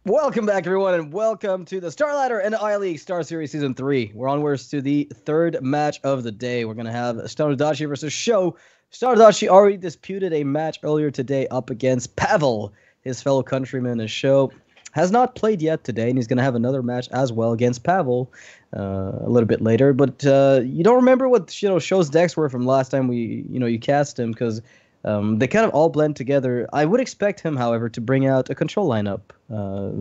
Welcome back, everyone, and welcome to the StarLadder and iLeague StarSeries Season 3. We're onwards to the third match of the day. We're going to have ShtanUdachi versus SjoW. ShtanUdachi already disputed a match earlier today up against Pavel, his fellow countryman, and SjoW has not played yet today, and he's going to have another match as well against Pavel a little bit later. But you don't remember what SjoW's decks were from last time you cast him, because they kind of all blend together. I would expect him, however, to bring out a control lineup.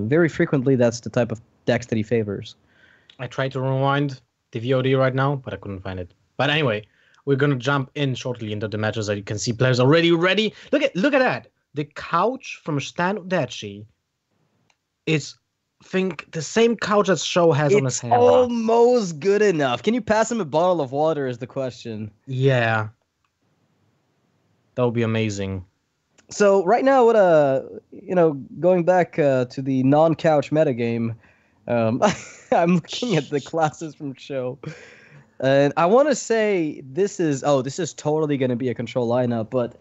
Very frequently, that's the type of decks that he favors. I tried to rewind the VOD right now, but I couldn't find it. But anyway, we're gonna jump in shortly into the matches. That you can see players already ready. Look at that. The couch from ShtanUdachi is, think, the same couch that SjoW has on his hand. Almost good enough. Can you pass him a bottle of water? Is the question. Yeah. That would be amazing. So right now, going back to the non-couch metagame, I'm looking at the classes from SjoW, and I want to say this is totally going to be a control lineup, but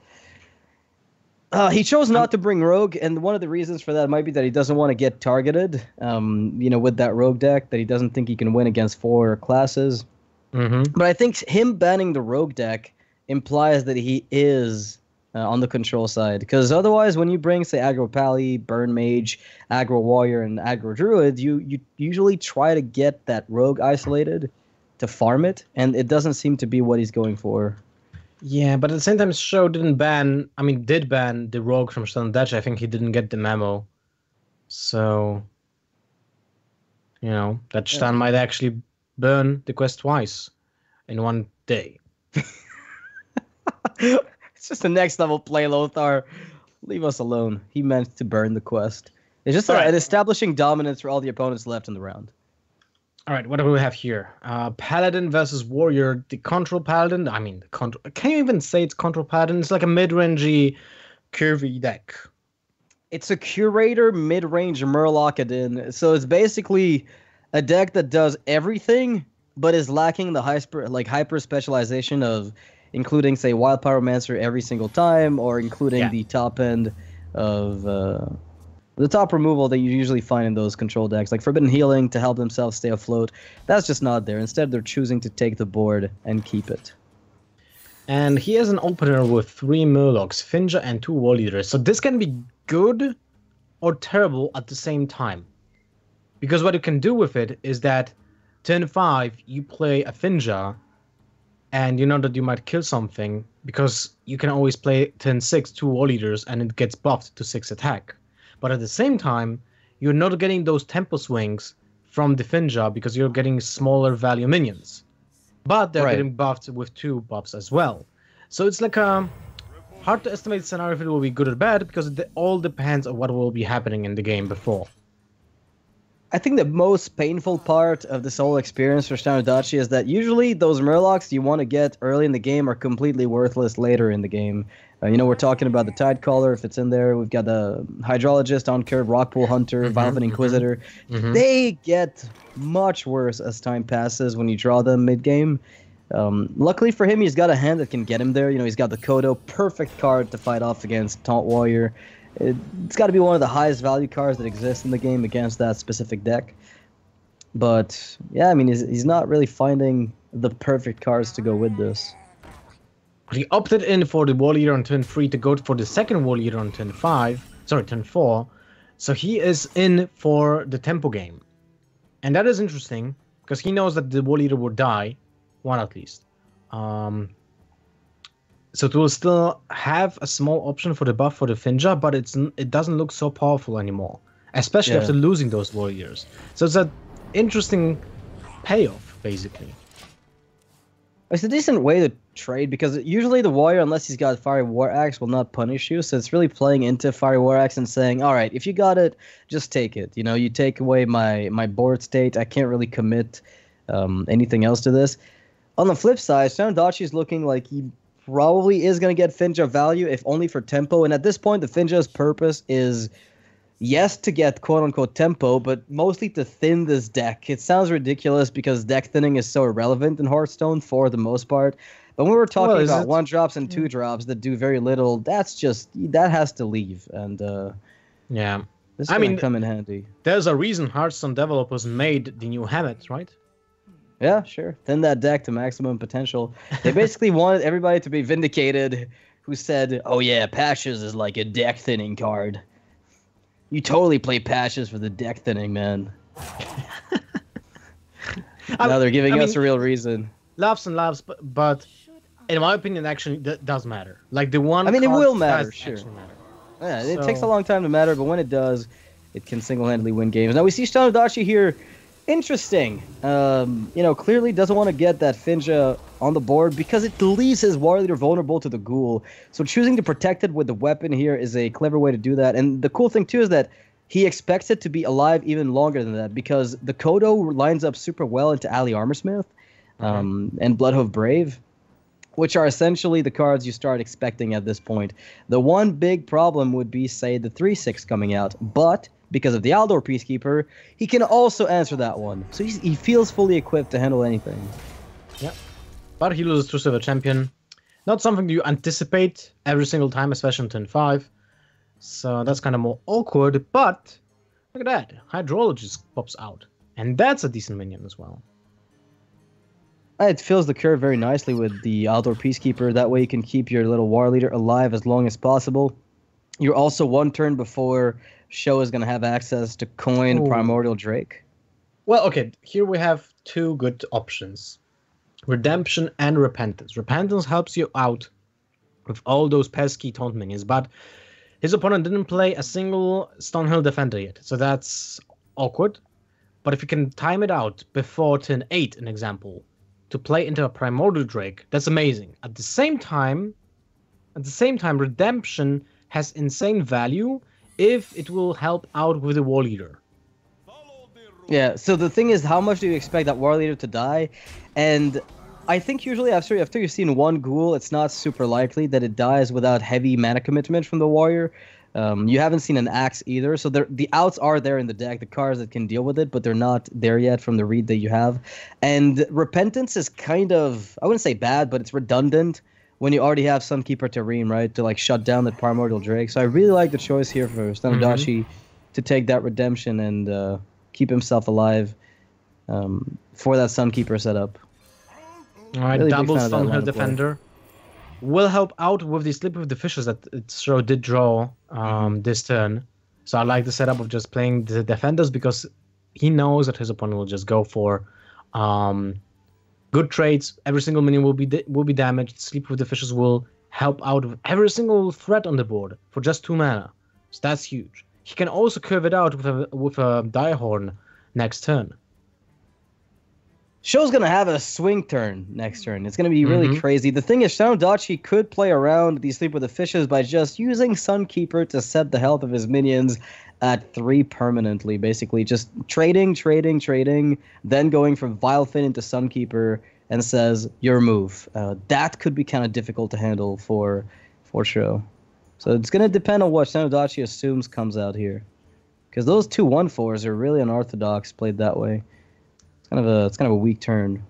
he chose not to bring Rogue, and one of the reasons for that might be that he doesn't want to get targeted, with that Rogue deck, that he doesn't think he can win against 4 classes. Mm-hmm. But I think him banning the Rogue deck implies that he is on the control side, because otherwise when you bring, say, aggro Pally, burn Mage, aggro Warrior, and aggro Druid, you usually try to get that Rogue isolated to farm it, and it doesn't seem to be what he's going for. Yeah, but at the same time, SjoW did ban the Rogue from ShtanUdachi. I think he didn't get the memo. So, that Shtan might actually burn the quest twice in one day. It's just the next level play, Lothar. Leave us alone. He meant to burn the quest. It's just an establishing dominance for all the opponents left in the round. All right, what do we have here? Paladin versus Warrior. The control Paladin. Can you even say it's control Paladin? It's like a mid-rangey, curvy deck. It's a curator mid-range Murloc-adin. So it's basically a deck that does everything, but is lacking the hyper specialization of including, say, Wild Pyromancer every single time, or including the top end of the top removal that you usually find in those control decks, like Forbidden Healing to help themselves stay afloat. That's just not there. Instead, they're choosing to take the board and keep it. And he has an opener with 3 Murlocs, Finja, and 2 War Leaders. So this can be good or terrible at the same time. Because what you can do with it is that turn 5, you play a Finja, and you know that you might kill something, because you can always play turn 6 2 War Leaders, and it gets buffed to 6 attack. But at the same time, you're not getting those tempo swings from the Finja, because you're getting smaller value minions. But they're getting buffed with 2 buffs as well. So it's like a hard to estimate scenario if it will be good or bad, because it all depends on what will be happening in the game before. I think the most painful part of this whole experience for ShtanUdachi is that usually those Murlocs you want to get early in the game are completely worthless later in the game. We're talking about the Tidecaller, if it's in there. We've got the Hydrologist, On Curve, Rockpool Hunter, Violent Inquisitor. They get much worse as time passes when you draw them mid-game. Luckily for him, he's got a hand that can get him there. He's got the Kodo, perfect card to fight off against Taunt Warrior. It's got to be one of the highest value cards that exist in the game against that specific deck. But, yeah, he's not really finding the perfect cards to go with this. He opted in for the War Leader on turn 3 to go for the second War Leader on turn 4. So he is in for the tempo game. And that is interesting, because he knows that the War Leader will die. One at least. So it will still have a small option for the buff for the Finja, but it doesn't look so powerful anymore, especially after losing those Warriors. So it's an interesting payoff, basically. It's a decent way to trade, because usually the Warrior, unless he's got Fiery War Axe, will not punish you. So it's really playing into Fiery War Axe and saying, all right, if you got it, just take it. You take away my board state. I can't really commit anything else to this. On the flip side, ShtanUdachi is looking like he probably is going to get Finja value, if only for tempo. And at this point, the Finja's purpose is, yes, to get quote-unquote tempo, but mostly to thin this deck. It sounds ridiculous because deck thinning is so irrelevant in Hearthstone for the most part. But when we're talking about 1-drops and 2-drops that do very little, that has to leave. And yeah. This is gonna come in handy. There's a reason Hearthstone developers made the new Hammett, right? Yeah, sure. Thin that deck to maximum potential. They basically wanted everybody to be vindicated who said, oh yeah, Patches is like a deck thinning card. You totally play Patches for the deck thinning, man. Now they're giving us a real reason. Laughs and laughs, but in my opinion, actually, that does matter. Like the one. I mean, it will matter, sure. Matter. Yeah, it takes a long time to matter, but when it does, it can single-handedly win games. Now we see ShtanUdachi here. Interesting. Clearly doesn't want to get that Finja on the board because it leaves his War Leader vulnerable to the Ghoul. So choosing to protect it with the weapon here is a clever way to do that. And the cool thing, too, is that he expects it to be alive even longer than that because the Kodo lines up super well into Ali Armorsmith and Bloodhoof Brave, which are essentially the cards you start expecting at this point. The one big problem would be, say, the 3/6 coming out, but because of the Aldor Peacekeeper, he can also answer that one. So he feels fully equipped to handle anything. Yeah, but he loses to Silver Champion. Not something you anticipate every single time, especially in turn 5. So that's kind of more awkward, but look at that. Hydrologist pops out. And that's a decent minion as well. It fills the curve very nicely with the Outdoor Peacekeeper. That way you can keep your little War Leader alive as long as possible. You're also one turn before SjoW is going to have access to coin Primordial Drake. Well, okay, here we have two good options. Redemption and Repentance. Repentance helps you out with all those pesky taunt minions, but his opponent didn't play a single Stonehill Defender yet, so that's awkward. But if you can time it out before turn 8, an example, to play into a Primordial Drake, that's amazing. At the same time, Redemption has insane value if it will help out with the War Leader. Yeah, so the thing is, how much do you expect that War Leader to die? And I think usually after you've seen one Ghoul, it's not super likely that it dies without heavy mana commitment from the Warrior. You haven't seen an Axe either, so the outs are there in the deck, the cards that can deal with it, but they're not there yet from the read that you have. And Repentance is kind of, I wouldn't say bad, but it's redundant when you already have Sunkeeper Tareem, right, to like shut down that Primordial Drake. So I really like the choice here for ShtanUdachi to take that Redemption and keep himself alive for that Sunkeeper setup. All right, really double Stonehill Defender will help out with the Sleep with the Fishes that SjoW did draw this turn. So I like the setup of just playing the Defenders because he knows that his opponent will just go for good trades. Every single minion will be damaged. Sleep with the Fishes will help out with every single threat on the board for just 2 mana. So that's huge. He can also curve it out with a Direhorn next turn. SjoW's going to have a swing turn next turn. It's going to be really crazy. The thing is, ShtanUdachi could play around the Sleep with the Fishes by just using Sunkeeper to set the health of his minions at 3 permanently, basically. Just trading, then going from Vilefin into Sunkeeper and says, your move. That could be kind of difficult to handle for SjoW. So it's going to depend on what ShtanUdachi assumes comes out here. Because those 2 1/4s are really unorthodox played that way. It's kind of a weak turn.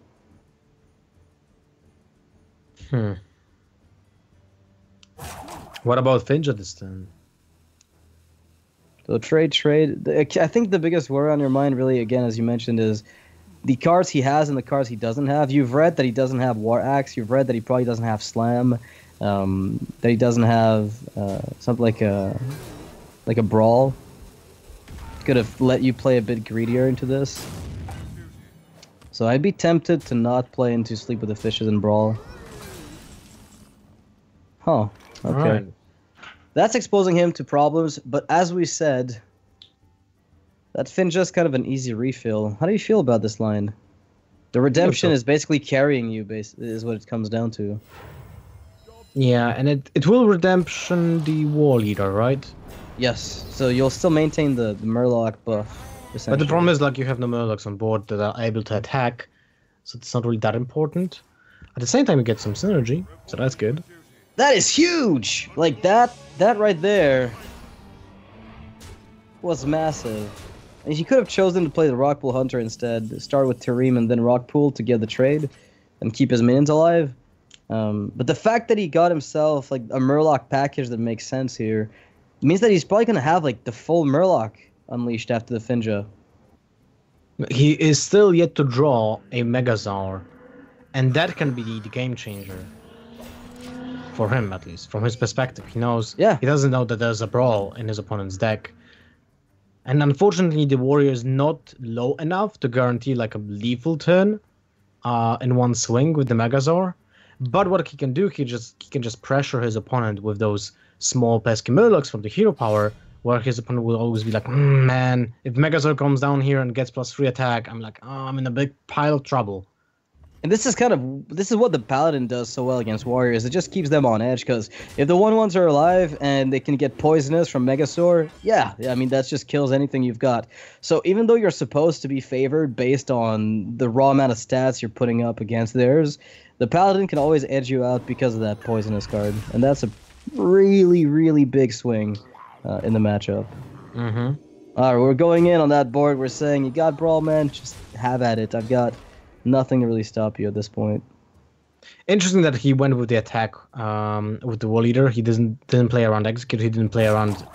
What about Finja this turn? So trade. I think the biggest worry on your mind, really, again, as you mentioned, is the cards he has and the cards he doesn't have. You've read that he doesn't have War Axe. You've read that he probably doesn't have Slam. That he doesn't have something like a Brawl. Could have let you play a bit greedier into this. So I'd be tempted to not play into Sleep with the Fishes and Brawl. Huh. Okay. Right. That's exposing him to problems, but as we said, that Finja's kind of an easy refill. How do you feel about this line? The Redemption is basically carrying you, is what it comes down to. Yeah, and it will Redemption the War Leader, right? Yes, so you'll still maintain the Murloc buff. But the problem is, like, you have no Murlocs on board that are able to attack, so it's not really that important. At the same time, you get some synergy, so that's good. That is huge! Like, that right there was massive. And he could have chosen to play the Rockpool Hunter instead, start with Tareem and then Rockpool to get the trade, and keep his minions alive. But the fact that he got himself, like, a Murloc package that makes sense here, It means that he's probably going to have like the full Murloc unleashed after the Finja. He is still yet to draw a Megazord, and that can be the game changer. For him, at least. From his perspective. He knows. Yeah. He doesn't know that there's a Brawl in his opponent's deck. And unfortunately, the Warrior is not low enough to guarantee like a lethal turn in one swing with the Megazord. But what he can do, he can just pressure his opponent with those small pesky Murlocs from the hero power, where his opponent will always be like, man, if Megazord comes down here and gets +3 attack, I'm like, oh, I'm in a big pile of trouble. And this is what the Paladin does so well against Warriors. It just keeps them on edge, because if the 1/1s are alive and they can get poisonous from Megazord, yeah, I mean, that just kills anything you've got. So even though you're supposed to be favored based on the raw amount of stats you're putting up against theirs, the Paladin can always edge you out because of that poisonous card. And that's a really, really big swing in the matchup. Mm-hmm. All right, we're going in on that board. We're saying, you got Brawl, man, just have at it. I've got nothing to really stop you at this point. Interesting that he went with the attack with the Wall Eater. He didn't play around Execute. He didn't play around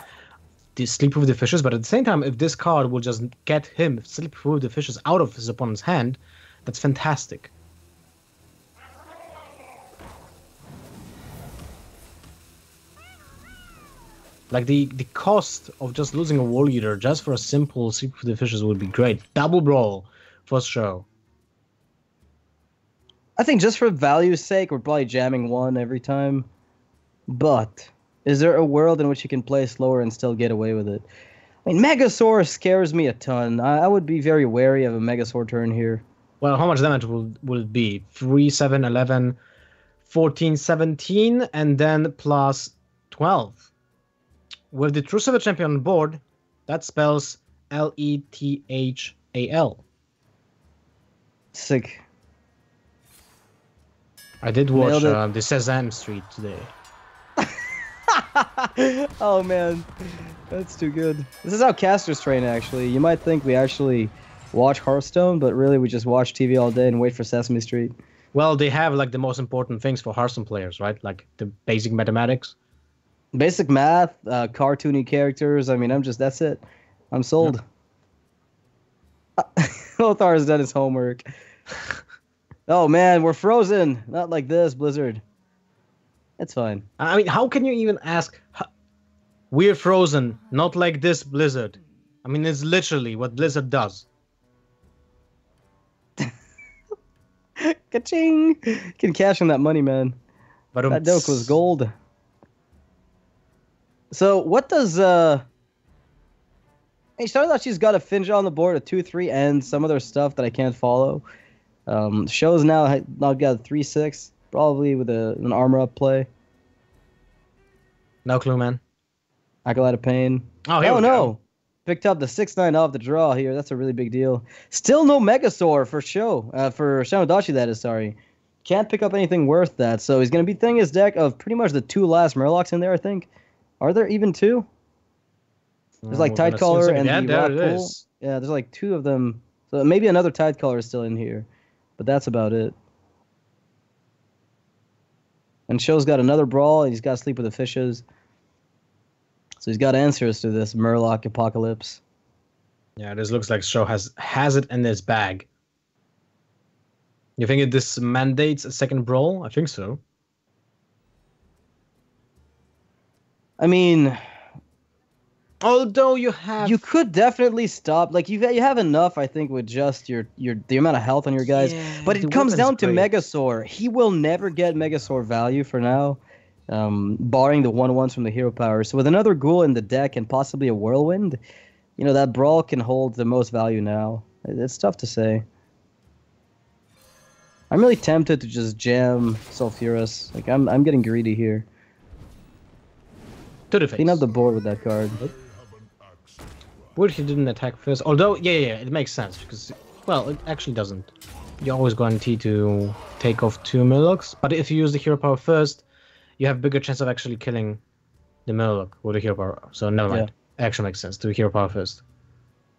the Sleep with the Fishes. But at the same time, if this card will just get him Sleep with the Fishes out of his opponent's hand, that's fantastic. Like the cost of just losing a Wall Eater just for a simple Sleep with the Fishes would be great. Double Brawl for SjoW. I think just for value's sake, we're probably jamming one every time. But is there a world in which you can play slower and still get away with it? I mean, Megazord scares me a ton. I would be very wary of a Megazord turn here. Well, how much damage will it be? 3, 7, 11, 14, 17, and then plus 12. With the True Silver Champion on board, that spells Lethal. Sick. I did watch the Sesame Street today. Oh man, that's too good. This is how casters train, actually. You might think we actually watch Hearthstone, but really we just watch TV all day and wait for Sesame Street. Well, they have like the most important things for Hearthstone players, right? Like the basic mathematics. Basic math, cartoony characters. I mean, that's it. I'm sold. Lothar has done his homework. Oh man, we're frozen. Not like this, Blizzard. It's fine. I mean, how can you even ask, we're frozen, not like this, Blizzard? I mean, it's literally what Blizzard does. Ka-ching! Can cash in that money, man. But that doke was gold. So, what does, Hey, ShtanUdachi's got a Finja on the board, a 2/3, and some other stuff that I can't follow. SjoW's now got a 3/6, probably with an armor up play. No clue, man. Acolyte of Pain. Oh, here we no. go. Picked up the 6/9 off the draw here. That's a really big deal. Still no Megazord for SjoW. For ShtanUdachi, that is, sorry. Can't pick up anything worth that. So he's going to be thinking his deck of pretty much the 2 last Murlocs in there, I think. Are there even 2? There's like Tidecaller and the Rock Pool. Yeah, there's like 2 of them. So maybe another Tidecaller is still in here. But that's about it. And SjoW's got another Brawl, and he's got Sleep with the Fishes. So he's got answers to this Murloc apocalypse. Yeah, this looks like SjoW has it in his bag. You think this mandates a second Brawl? I think so. I mean, although you could definitely stop. Like you have enough, I think, with just the amount of health on your guys. Yeah, but it comes down to Megazord. He will never get Megazord value for now, barring the 1/1s from the hero power. So with another Ghoul in the deck and possibly a Whirlwind, that Brawl can hold the most value now. It's tough to say. I'm really tempted to just jam Sulfurous. Like I'm getting greedy here. To the face. Clean up the board with that card. Weird he didn't attack first. Although, yeah, it makes sense because, well, it actually doesn't. You're always guaranteed to take off 2 Murlocs, but if you use the hero power first, you have bigger chance of actually killing the Murloc with the hero power. So never mind. It actually makes sense to hero power first.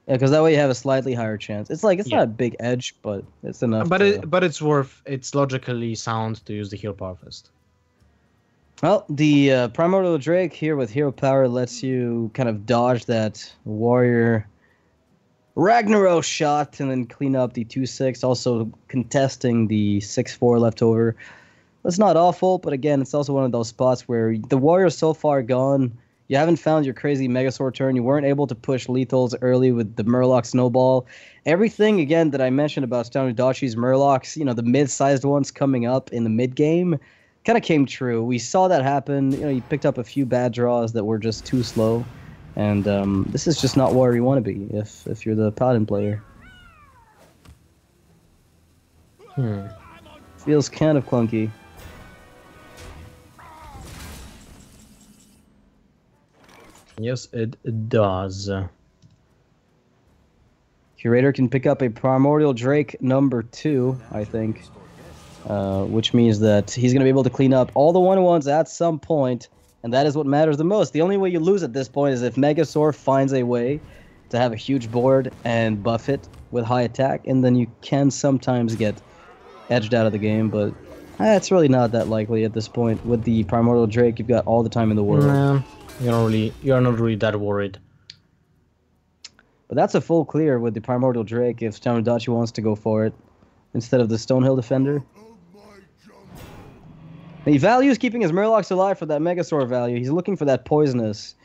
Yeah, because that way you have a slightly higher chance. It's not a big edge, but it's enough. But it's logically sound to use the hero power first. Well, the Primordial Drake here with Hero Power lets you kind of dodge that Warrior Ragnarok shot and then clean up the 2/6, also contesting the 6/4 left over. That's not awful, but again, it's also one of those spots where the Warrior's so far gone, you haven't found your crazy Megasaur turn, you weren't able to push lethals early with the Murloc Snowball. Everything, again, that I mentioned about StarLadder's Murlocs, you know, the mid-sized ones coming up in the mid-game, kind of came true. We saw that happen. You know, you picked up a few bad draws that were just too slow. And this is just not where you want to be if you're the Paladin player. Feels kind of clunky. Yes, it does. Curator can pick up a Primordial Drake number 2, I think. Which means that he's going to be able to clean up all the 1/1s at some point. And that is what matters the most. The only way you lose at this point is if Megasaur finds a way to have a huge board and buff it with high attack, and then you can sometimes get edged out of the game, but it's really not that likely at this point. With the Primordial Drake, you've got all the time in the world. Nah, you're not really that worried. But that's a full clear with the Primordial Drake if ShtanUdachi wants to go for it instead of the Stonehill Defender. He values keeping his Murlocs alive for that Megasaur value. He's looking for that poisonous.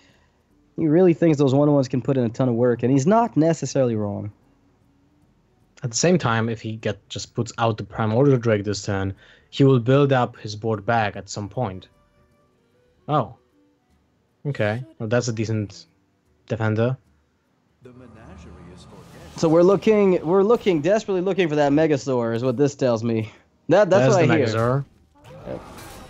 He really thinks those 1/1s can put in a ton of work, and he's not necessarily wrong. At the same time, if he just puts out the Primordial Drake this turn, he will build up his board back at some point. Oh. Okay. Well, that's a decent defender. So we're desperately looking for that Megasaur, is what this tells me. That's what I hear. Megasaur. Yep.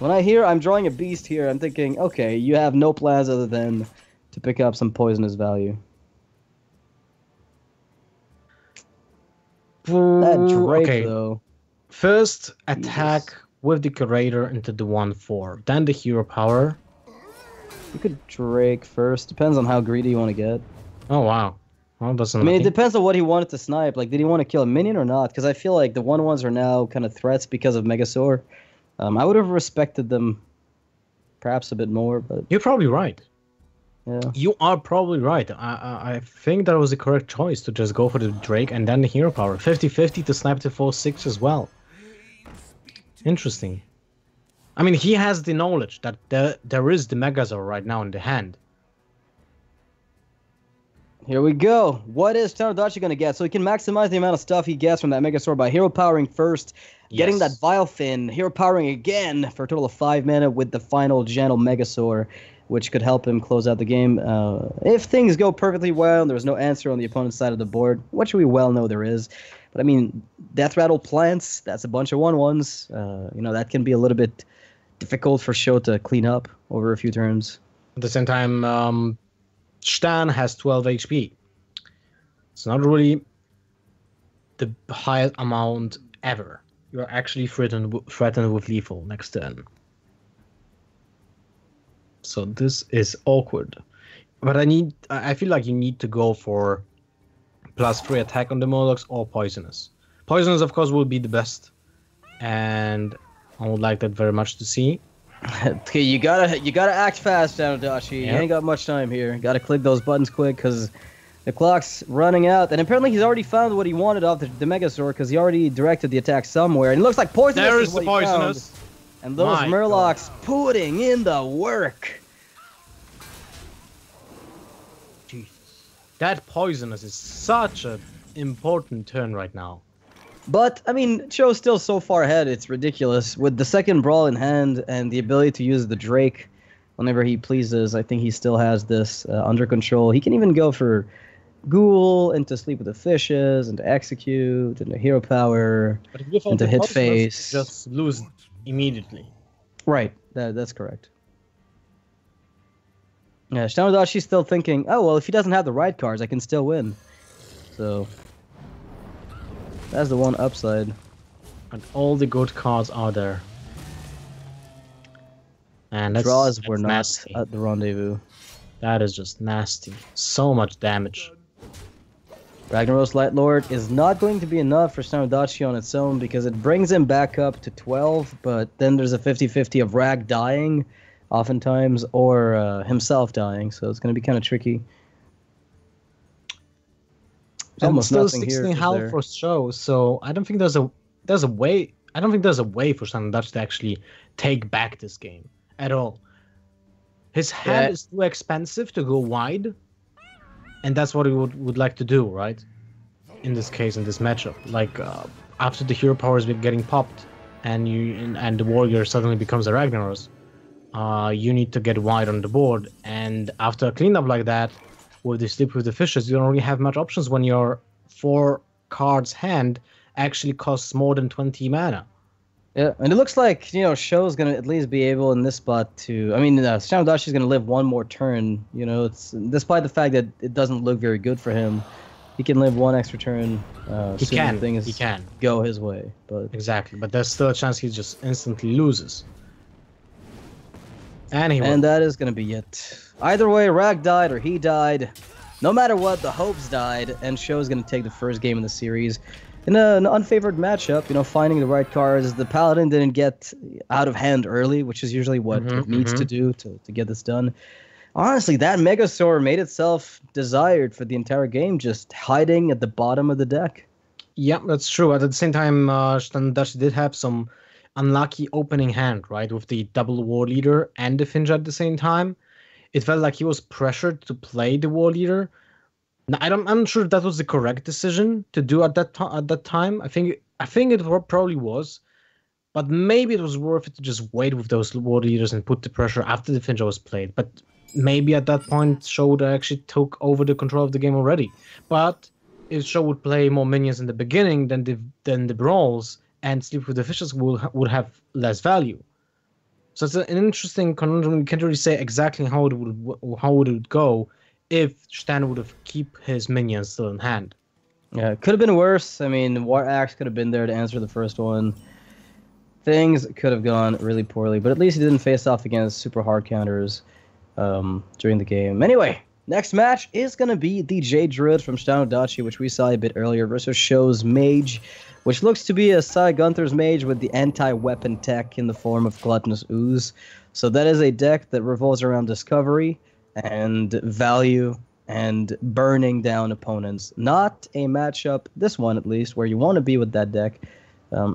When I hear I'm drawing a beast here, I'm thinking, okay, you have no plans other than to pick up some poisonous value. That Drake, though. First, attack with the Curator into the 1/4. Then the Hero Power. You could Drake first. Depends on how greedy you want to get. Oh, wow. Well, that's I mean, it depends on what he wanted to snipe. Like, did he want to kill a minion or not? Because I feel like the 1/1s are now kind of threats because of Megasaur. I would have respected them perhaps a bit more, but... You're probably right. Yeah. You are probably right. I think that was the correct choice to just go for the Drake and then the Hero Power. 50-50 to snipe the 4/6 as well. Interesting. I mean, he has the knowledge that there is the Megasaur right now in the hand. Here we go. What is ShtanUdachi going to get? So he can maximize the amount of stuff he gets from that Megasaur by Hero Powering first, getting that Vile Fin, Hero Powering again for a total of 5 mana with the final Gentle Megasaur, which could help him close out the game. If things go perfectly well and there's no answer on the opponent's side of the board, which we well know there is. But I mean, Death Rattle Plants, that's a bunch of 1/1s. You know, that can be a little bit difficult for SJO to clean up over a few turns. At the same time, Shtan has 12 HP. It's not really the highest amount ever. You're actually threatened with lethal next turn. So this is awkward. But I feel like you need to go for +3 attack on the Murlocs or poisonous. Poisonous, of course, will be the best. And I would like that very much to see. Okay, you gotta act fast, ShtanUdachi. Yep. You ain't got much time here. Gotta click those buttons quick, because the clock's running out. And apparently he's already found what he wanted off the Megasaur, because he already directed the attack somewhere. And it looks like poisonous There is is what the he poisonous. found. And those My Murlocs putting in the work. Jesus. That poisonous is such an important turn right now. But, I mean, SJO's still so far ahead, it's ridiculous. With the second Brawl in hand and the ability to use the Drake whenever he pleases, I think he still has this under control. He can even go for Ghoul, and to Sleep with the Fishes, and to Execute, and to Hero Power, and to Hit Face. Just lose immediately. Right, that's correct. Yeah, ShtanUdachi's still thinking, oh, well, if he doesn't have the right cards, I can still win. So... that's the one upside. And all the good cards are there. And Draws were not nasty. at the rendezvous. That is just nasty. So much damage. Ragnaros Light Lord is not going to be enough for ShtanUdachi on its own because it brings him back up to 12, but then there's a 50-50 of Rag dying, oftentimes, or himself dying. So it's going to be kind of tricky. There's And almost still nothing here. 16 health for SjoW, so I don't think there's a way. I don't think there's a way for StarLadder to actually take back this game at all. His hand is too expensive to go wide, and that's what he would like to do, right? In this case, in this matchup, like after the hero power is getting popped, and the warrior suddenly becomes a Ragnaros, you need to get wide on the board, and after a cleanup like that, with the Sleep with the Fishes, you don't really have much options when your 4 cards hand actually costs more than 20 mana. Yeah, and it looks like, SjoW's going to at least be able in this spot to... I mean, ShtanUdachi is going to live one more turn. It's despite the fact that it doesn't look very good for him. He can live one extra turn. He can go his way. But exactly, but there's still a chance he just instantly loses. And that is going to be it. Either way, Rag died or he died. No matter what, the hopes died, and SjoW is going to take the first game in the series. In an unfavored matchup, finding the right cards. The Paladin didn't get out of hand early, which is usually what it needs to do to get this done. Honestly, that Megasaur made itself desired for the entire game, just hiding at the bottom of the deck. Yeah, that's true. At the same time, ShtanUdachi did have some unlucky opening hand, right? With the double War Leader and the Finja at the same time. It felt like he was pressured to play the War Leader. Now, I'm not sure if that was the correct decision to do at that time. I think it probably was, but maybe it was worth it to just wait with those War Leaders and put the pressure after the Finja was played. But maybe at that point, SjoW actually took over the control of the game already. But if SjoW would play more minions in the beginning than the Brawls, and Sleep with the Fishes would have less value. So it's an interesting conundrum. You can't really say exactly how it would go if Shtan would have keep his minions still in hand. Yeah, it could have been worse. I mean, War Axe could have been there to answer the first one. Things could have gone really poorly, but at least he didn't face off against super hard counters during the game. Anyway, next match is going to be the Jade Druid from ShtanUdachi, which we saw a bit earlier, versus SjoW's Mage, which looks to be a Sai Gunther's Mage with the anti-weapon tech in the form of Gluttonous Ooze. So that is a deck that revolves around discovery and value and burning down opponents. Not a matchup, this one at least, where you want to be with that deck,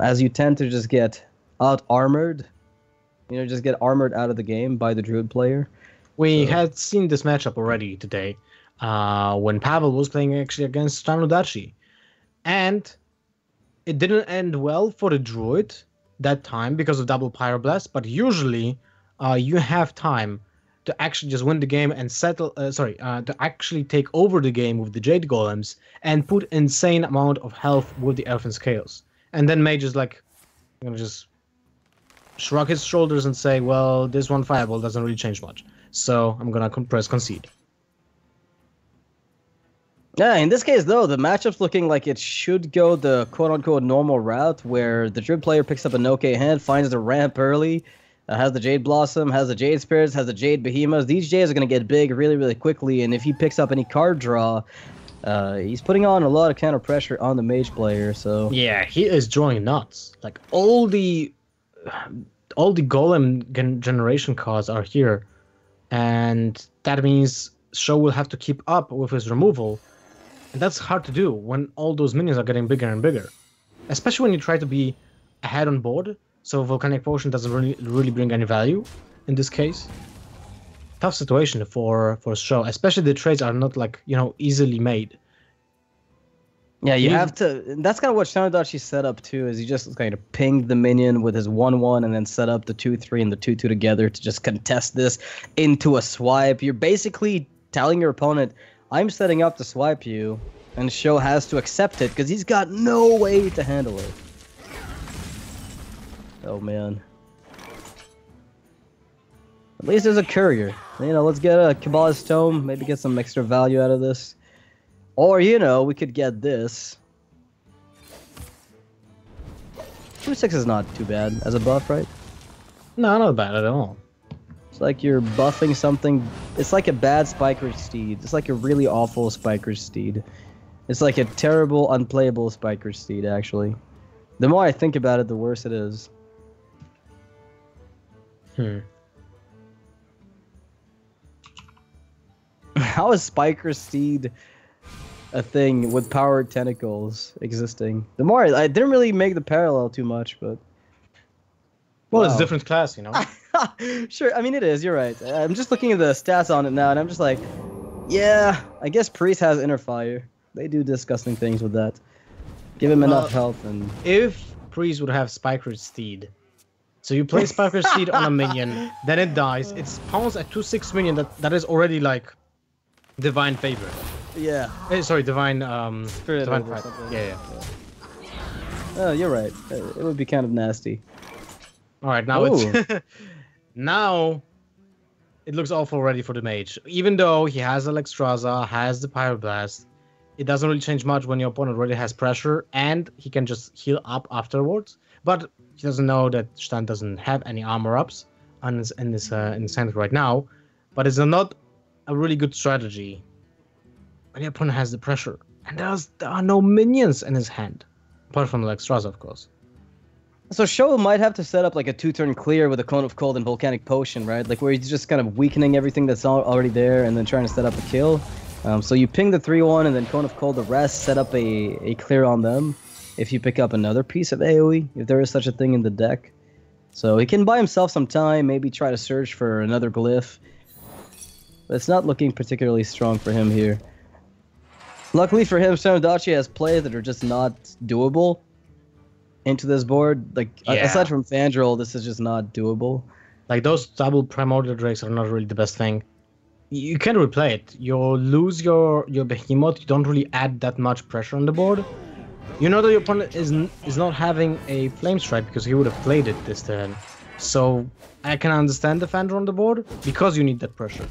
as you tend to just get out-armored. Just get armored out of the game by the Druid player. We had seen this matchup already today, when Pavel was playing actually against ShtanUdachi. And it didn't end well for the Druid that time because of double Pyroblast, but usually you have time to actually just win the game and to actually take over the game with the Jade Golems and put insane amount of health with the Elfin Scales. And then Mage is like, just shrug his shoulders and say, well, this one fireball doesn't really change much, so I'm gonna press concede. Yeah, in this case, though, the matchup's looking like it should go the quote-unquote normal route, where the Druid player picks up an okay hand, finds the ramp early, has the Jade Blossom, has the Jade Spirits, has the Jade Behemoths. These Jades are going to get big really, really quickly, and if he picks up any card draw, he's putting on a lot of counter pressure on the Mage player. So yeah, he is drawing nuts. Like all the Golem generation cards are here, and that means SjoW will have to keep up with his removal. And that's hard to do when all those minions are getting bigger and bigger. Especially when you try to be ahead on board, so Volcanic Potion doesn't really bring any value in this case. Tough situation for SjoW, especially the trades are not easily made. Yeah, you have to... That's kind of what ShtanUdachi set up too, is he just kind of pinged the minion with his 1/1 and then set up the 2/3 and the 2/2 together to just contest this into a swipe. You're basically telling your opponent, I'm setting up to swipe you, and SjoW has to accept it because he's got no way to handle it. Oh man. At least there's a courier. Let's get a Kabbalah's Tome, maybe get some extra value out of this. Or, we could get this. 2/6 is not too bad as a buff, right? No, not bad at all. It's like you're buffing something. It's like a bad Spiker Steed. It's like a really awful Spiker Steed. It's like a terrible, unplayable Spiker Steed, actually. The more I think about it, the worse it is. how is Spiker Steed a thing with powered tentacles existing? The more I didn't really make the parallel too much, but well, it's wow. a different class, you know. Sure, I mean it is. You're right. I'm just looking at the stats on it now, and I'm just like, yeah, I guess Priest has Inner Fire. They do disgusting things with that. Give him enough health, and if Priest would have Spiker Steed, so you play Spiker Steed on a minion, then it dies. It spawns a 2/6 minion that is already like Divine Favor. yeah, Sorry, Divine Spirit Divine or Fight. something. Yeah. Oh, you're right. It would be kind of nasty. All right, now Ooh. it's now it looks awful ready for the mage. Even though he has Alexstrasza, has the Pyroblast, it doesn't really change much when your opponent already has pressure, and he can just heal up afterwards. But he doesn't know that Shtan doesn't have any armor ups in this center right now. But it's not a really good strategy when your opponent has the pressure, and there are no minions in his hand, apart from Alexstrasza, of course. So SjoW might have to set up like a 2-turn clear with a Cone of Cold and Volcanic Potion, right? Like where he's just kind of weakening everything that's already there and then trying to set up a kill. So you ping the 3-1 and then Cone of Cold the rest, set up a clear on them. If you pick up another piece of AoE, if there is such a thing in the deck. So he can buy himself some time, maybe try to search for another glyph. But it's not looking particularly strong for him here. Luckily for him, ShtanUdachi has plays that are just not doable into this board. Like aside from Fandral, this is just not doable. Like those double Primordial Drakes are not really the best thing. You can replay it. You lose your Behemoth. You don't really add that much pressure on the board. You know that your opponent is not having a Flame Strike because he would have played it this turn. So I can understand the Fandral on the board because you need that pressure.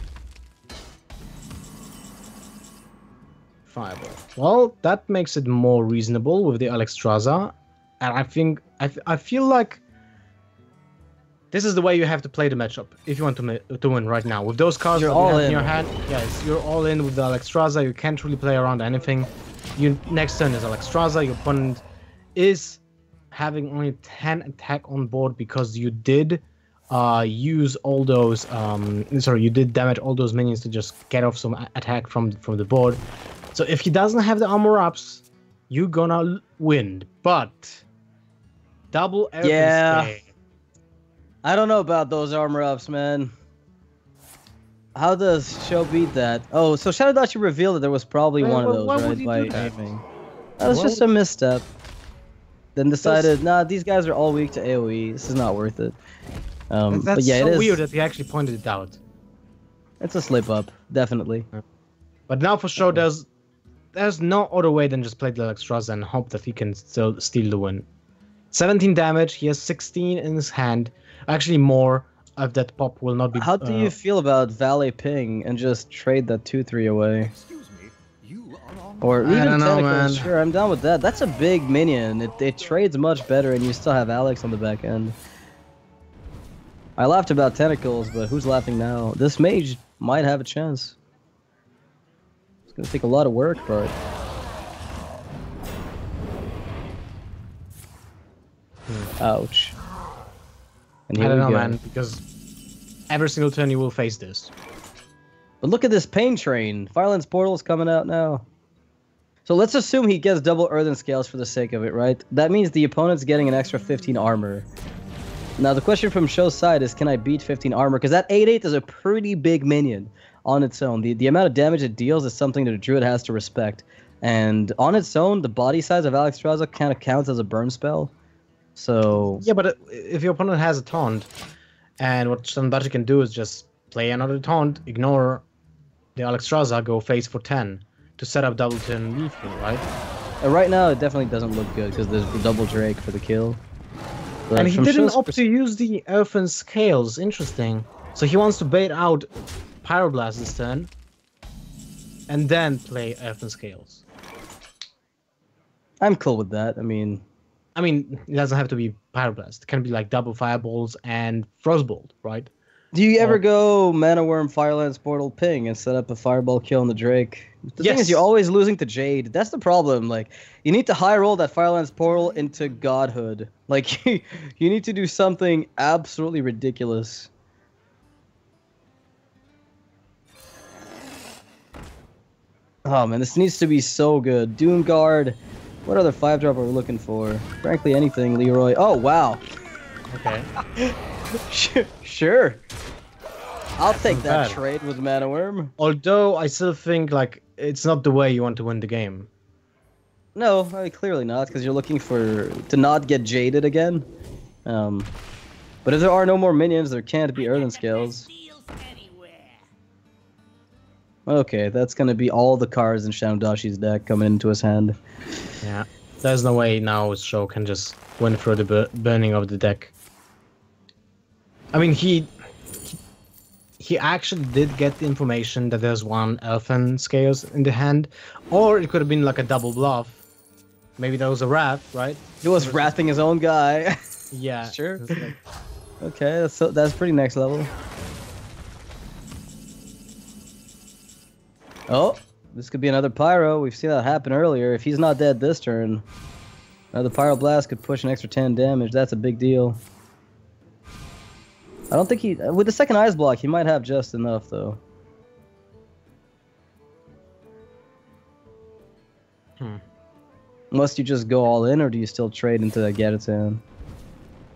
Fireball. Well, that makes it more reasonable with the Alexstrasza. And I feel like this is the way you have to play the matchup if you want to win right now. With those cards that you have in your hand, yes, you're all in with the Alexstrasza. You can't really play around anything. Next turn is Alexstrasza. Your opponent is having only 10 attack on board because you did use all those. You did damage all those minions to just get off some attack from the board. So if he doesn't have the armor ups, you're gonna win. But double Earth Scale. I don't know about those armor ups, man. How does SjoW beat that? Oh, so ShtanUdachi revealed that there was probably one of those, right? By aiming. That was just a misstep. Then decided, nah, these guys are all weak to AoE. This is not worth it. That's but yeah, so weird that he actually pointed it out. It's a slip up, definitely. But now for SjoW, there's no other way than just play the Alexstrasza and hope that he can still steal the win. 17 damage, he has 16 in his hand. Actually more of that pop will not be... How do you feel about Valet Ping and just trade that 2-3 away? Or even Tentacles, sure, I'm down with that. That's a big minion. It trades much better and you still have Alex on the back end. I laughed about Tentacles, but who's laughing now? This Mage might have a chance. It's gonna take a lot of work, but... Ouch. And I don't know, man, because every single turn you will face this. But look at this Pain Train. Firelands Portal's coming out now. So let's assume he gets double Earthen Scales for the sake of it, right? That means the opponent's getting an extra 15 armor. Now the question from SjoW's side is, can I beat 15 armor? Because that 8/8 is a pretty big minion on its own. The amount of damage it deals is something that a Druid has to respect. And on its own, the body size of Alexstrasza kind of counts as a burn spell. So... Yeah, but if your opponent has a taunt, and what ShtanUdachi can do is just play another taunt, ignore the Alexstrasza, go face for 10 to set up double turn lethal, right? Right now, it definitely doesn't look good because there's the double Drake for the kill. But and he didn't opt to use the Earthen Scales. Interesting. So he wants to bait out Pyroblast this turn, and then play Earthen Scales. I'm cool with that. I mean, it doesn't have to be Pyroblast. It can be like double Fireballs and Frostbolt, right? Do you ever go Mana Worm, Firelands Portal, Ping, and set up a Fireball kill on the Drake? The thing is, you're always losing to Jade. That's the problem. Like, you need to high roll that Firelands Portal into Godhood. Like, you need to do something absolutely ridiculous. Oh man, this needs to be so good. Doomguard. What other 5-drop are we looking for? Frankly, anything, Leroy. Oh wow. Okay. Sure. I'll That's take not that bad. trade with Mana Worm. Although I still think like it's not the way you want to win the game. No, I mean, clearly not, because you're looking to not get jaded again. But if there are no more minions, there can't be Earthen Scales. Okay, that's gonna be all the cards in ShtanUdachi's deck coming into his hand. Yeah. There's no way now SjoW can just win through the burning of the deck. I mean, he actually did get the information that there's one Elfin Scales in the hand, or it could have been like a double bluff. Maybe that was a wrath, right? He was wrathing his own guy. Yeah. Sure. Okay, that's pretty next level. Oh, this could be another Pyro. We've seen that happen earlier. If he's not dead this turn, another Pyro Blast could push an extra 10 damage. That's a big deal. I don't think with the second Ice Block, he might have just enough, though. Unless you just go all in, or do you still trade into that Gadatan?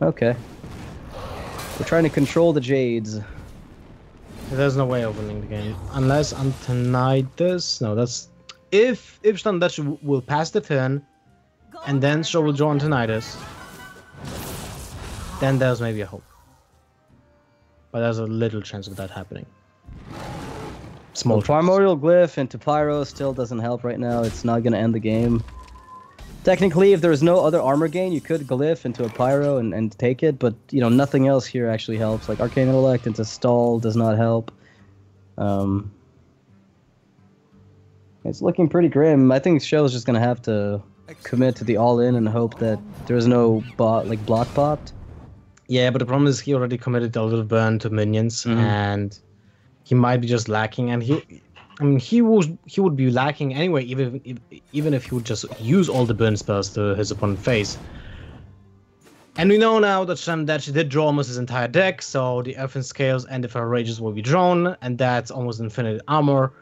Okay. We're trying to control the Jades. There's no way of winning the game. Unless Untitled. No, that's... If ShtanUdachi will pass the turn, and then SjoW will draw Untitled, then there's maybe a hope. But there's a little chance of that happening. Small chance. Primordial Glyph into Pyro still doesn't help right now. It's not going to end the game. Technically, if there was no other armor gain, you could Glyph into a Pyro and take it, but you know, nothing else here actually helps. Like Arcane Intellect into Stall does not help. It's looking pretty grim. I think SjoW's just going to have to commit to the all-in and hope that there's no block popped. Yeah, but the problem is he already committed a little burn to minions, and he might be just lacking. And he would be lacking anyway, even if he would just use all the burn spells to his opponent's face. And we know now that ShtanUdachi did draw almost his entire deck, so the Elfin Scales and the Feral Rages will be drawn, and that's almost infinite armor.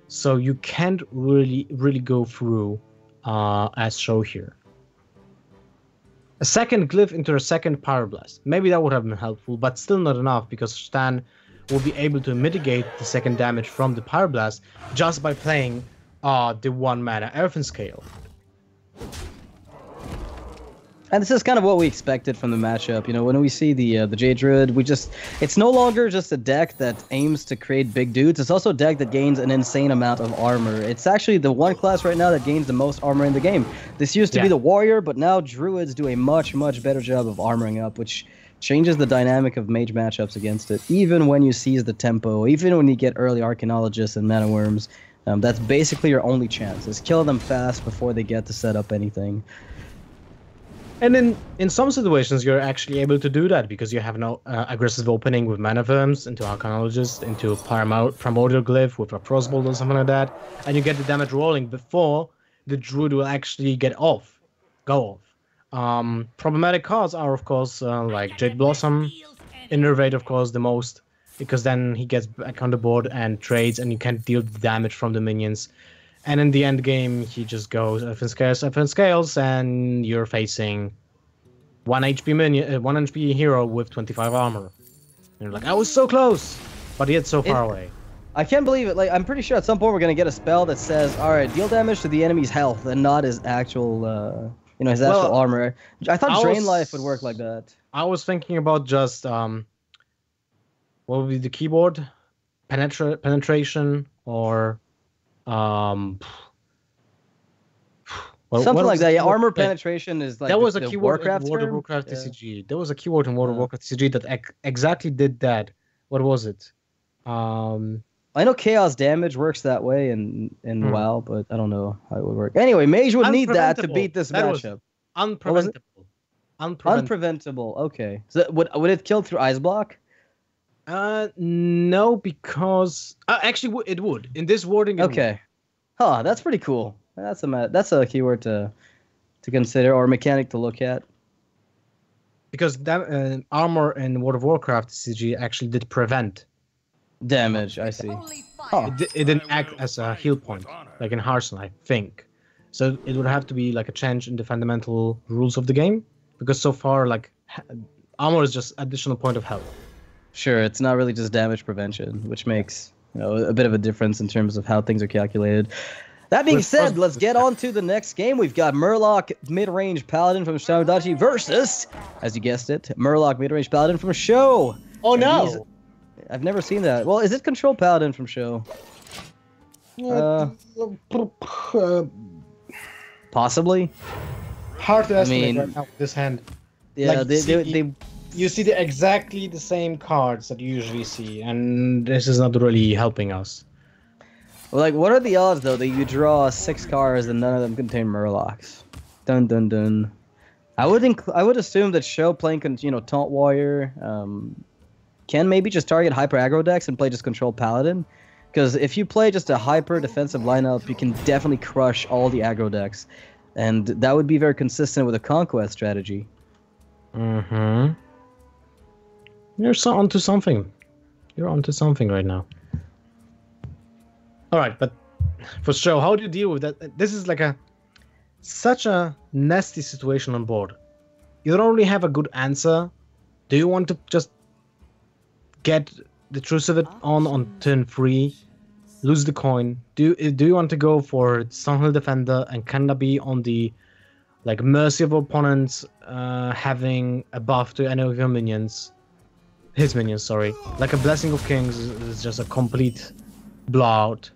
So you can't really go through as SjoW here. A second Glyph into a second Pyroblast. Maybe that would have been helpful, but still not enough, because Shtan will be able to mitigate the second damage from the Pyroblast just by playing the 1-mana Elfin Scale. And this is kind of what we expected from the matchup. You know, when we see the Jade Druid, it's no longer just a deck that aims to create big dudes. It's also a deck that gains an insane amount of armor. It's actually the one class right now that gains the most armor in the game. This used to be the Warrior, but now Druids do a much better job of armoring up, which changes the dynamic of Mage matchups against it. Even when you seize the tempo, even when you get early Arcanologists and Mana Worms, that's basically your only chance, is kill them fast before they get to set up anything. And in some situations, you're actually able to do that because you have no aggressive opening with Mana Worms into Arcanologist, into Primordial Glyph with a Frostbolt or something like that, and you get the damage rolling before the Druid will actually go off. Problematic cards are, of course, like Jade Blossom, Innervate, of course, the most, because then he gets back on the board and trades, and you can't deal the damage from the minions. And in the end game, he just goes Elfin Scales, and you're facing 1 HP hero with 25 armor. And you're like, I was so close, but yet so far away. I can't believe it. Like, I'm pretty sure at some point we're gonna get a spell that says, "All right, deal damage to the enemy's health and not his actual, his actual armor." I thought Drain Life would work like that. I was thinking about just what would be the keyboard, penetration, or something like that. Yeah, armor penetration is like that was a keyword Warcraft in World of Warcraft TCG. There was a keyword in World of Warcraft TCG that exactly did that. What was it? I know chaos damage works that way in WoW, but I don't know how it would work. Anyway, Mage would need that to beat this matchup. Unpreventable. Unpreventable. Okay. So would it kill through Ice Block? No, because actually it would. In this wording, okay. Huh, that's pretty cool. That's a keyword to consider, or mechanic to look at. Because that armor in World of Warcraft CG actually did prevent damage. I see. Huh. It didn't act as a heal point, like in Hearthstone, I think. So it would have to be like a change in the fundamental rules of the game, because so far, like, armor is just additional point of health. Sure, it's not really just damage prevention, which makes a bit of a difference in terms of how things are calculated. That being said, let's get on to the next game. We've got Murloc mid-range Paladin from ShtanUdachi versus, as you guessed it, Murloc mid-range Paladin from SjoW. Oh no! I've never seen that. Well, is it Control Paladin from SjoW? Possibly. Hard to estimate mean, right now with this hand. Yeah, Like, they you see exactly the same cards that you usually see, and This is not really helping us. well, like, what are the odds though that you draw 6 cards and none of them contain Murlocs? Dun dun dun. I would assume that SjoW playing Taunt Warrior can maybe just target hyper aggro decks and play just Control Paladin, because if you play just a hyper defensive lineup, you can definitely crush all the aggro decks, and that would be very consistent with a Conquest strategy. Mm-hmm. You're onto something. You're onto something right now. All right, but for SjoW, how do you deal with that? This is like such a nasty situation on board. You don't really have a good answer. Do you want to just get the truce of it on turn 3, lose the coin? Do you want to go for Stonehill Defender and kinda be on the like mercy of opponents, having a buff to any of your minions? His minions, sorry. Like a Blessing of Kings is just a complete blowout.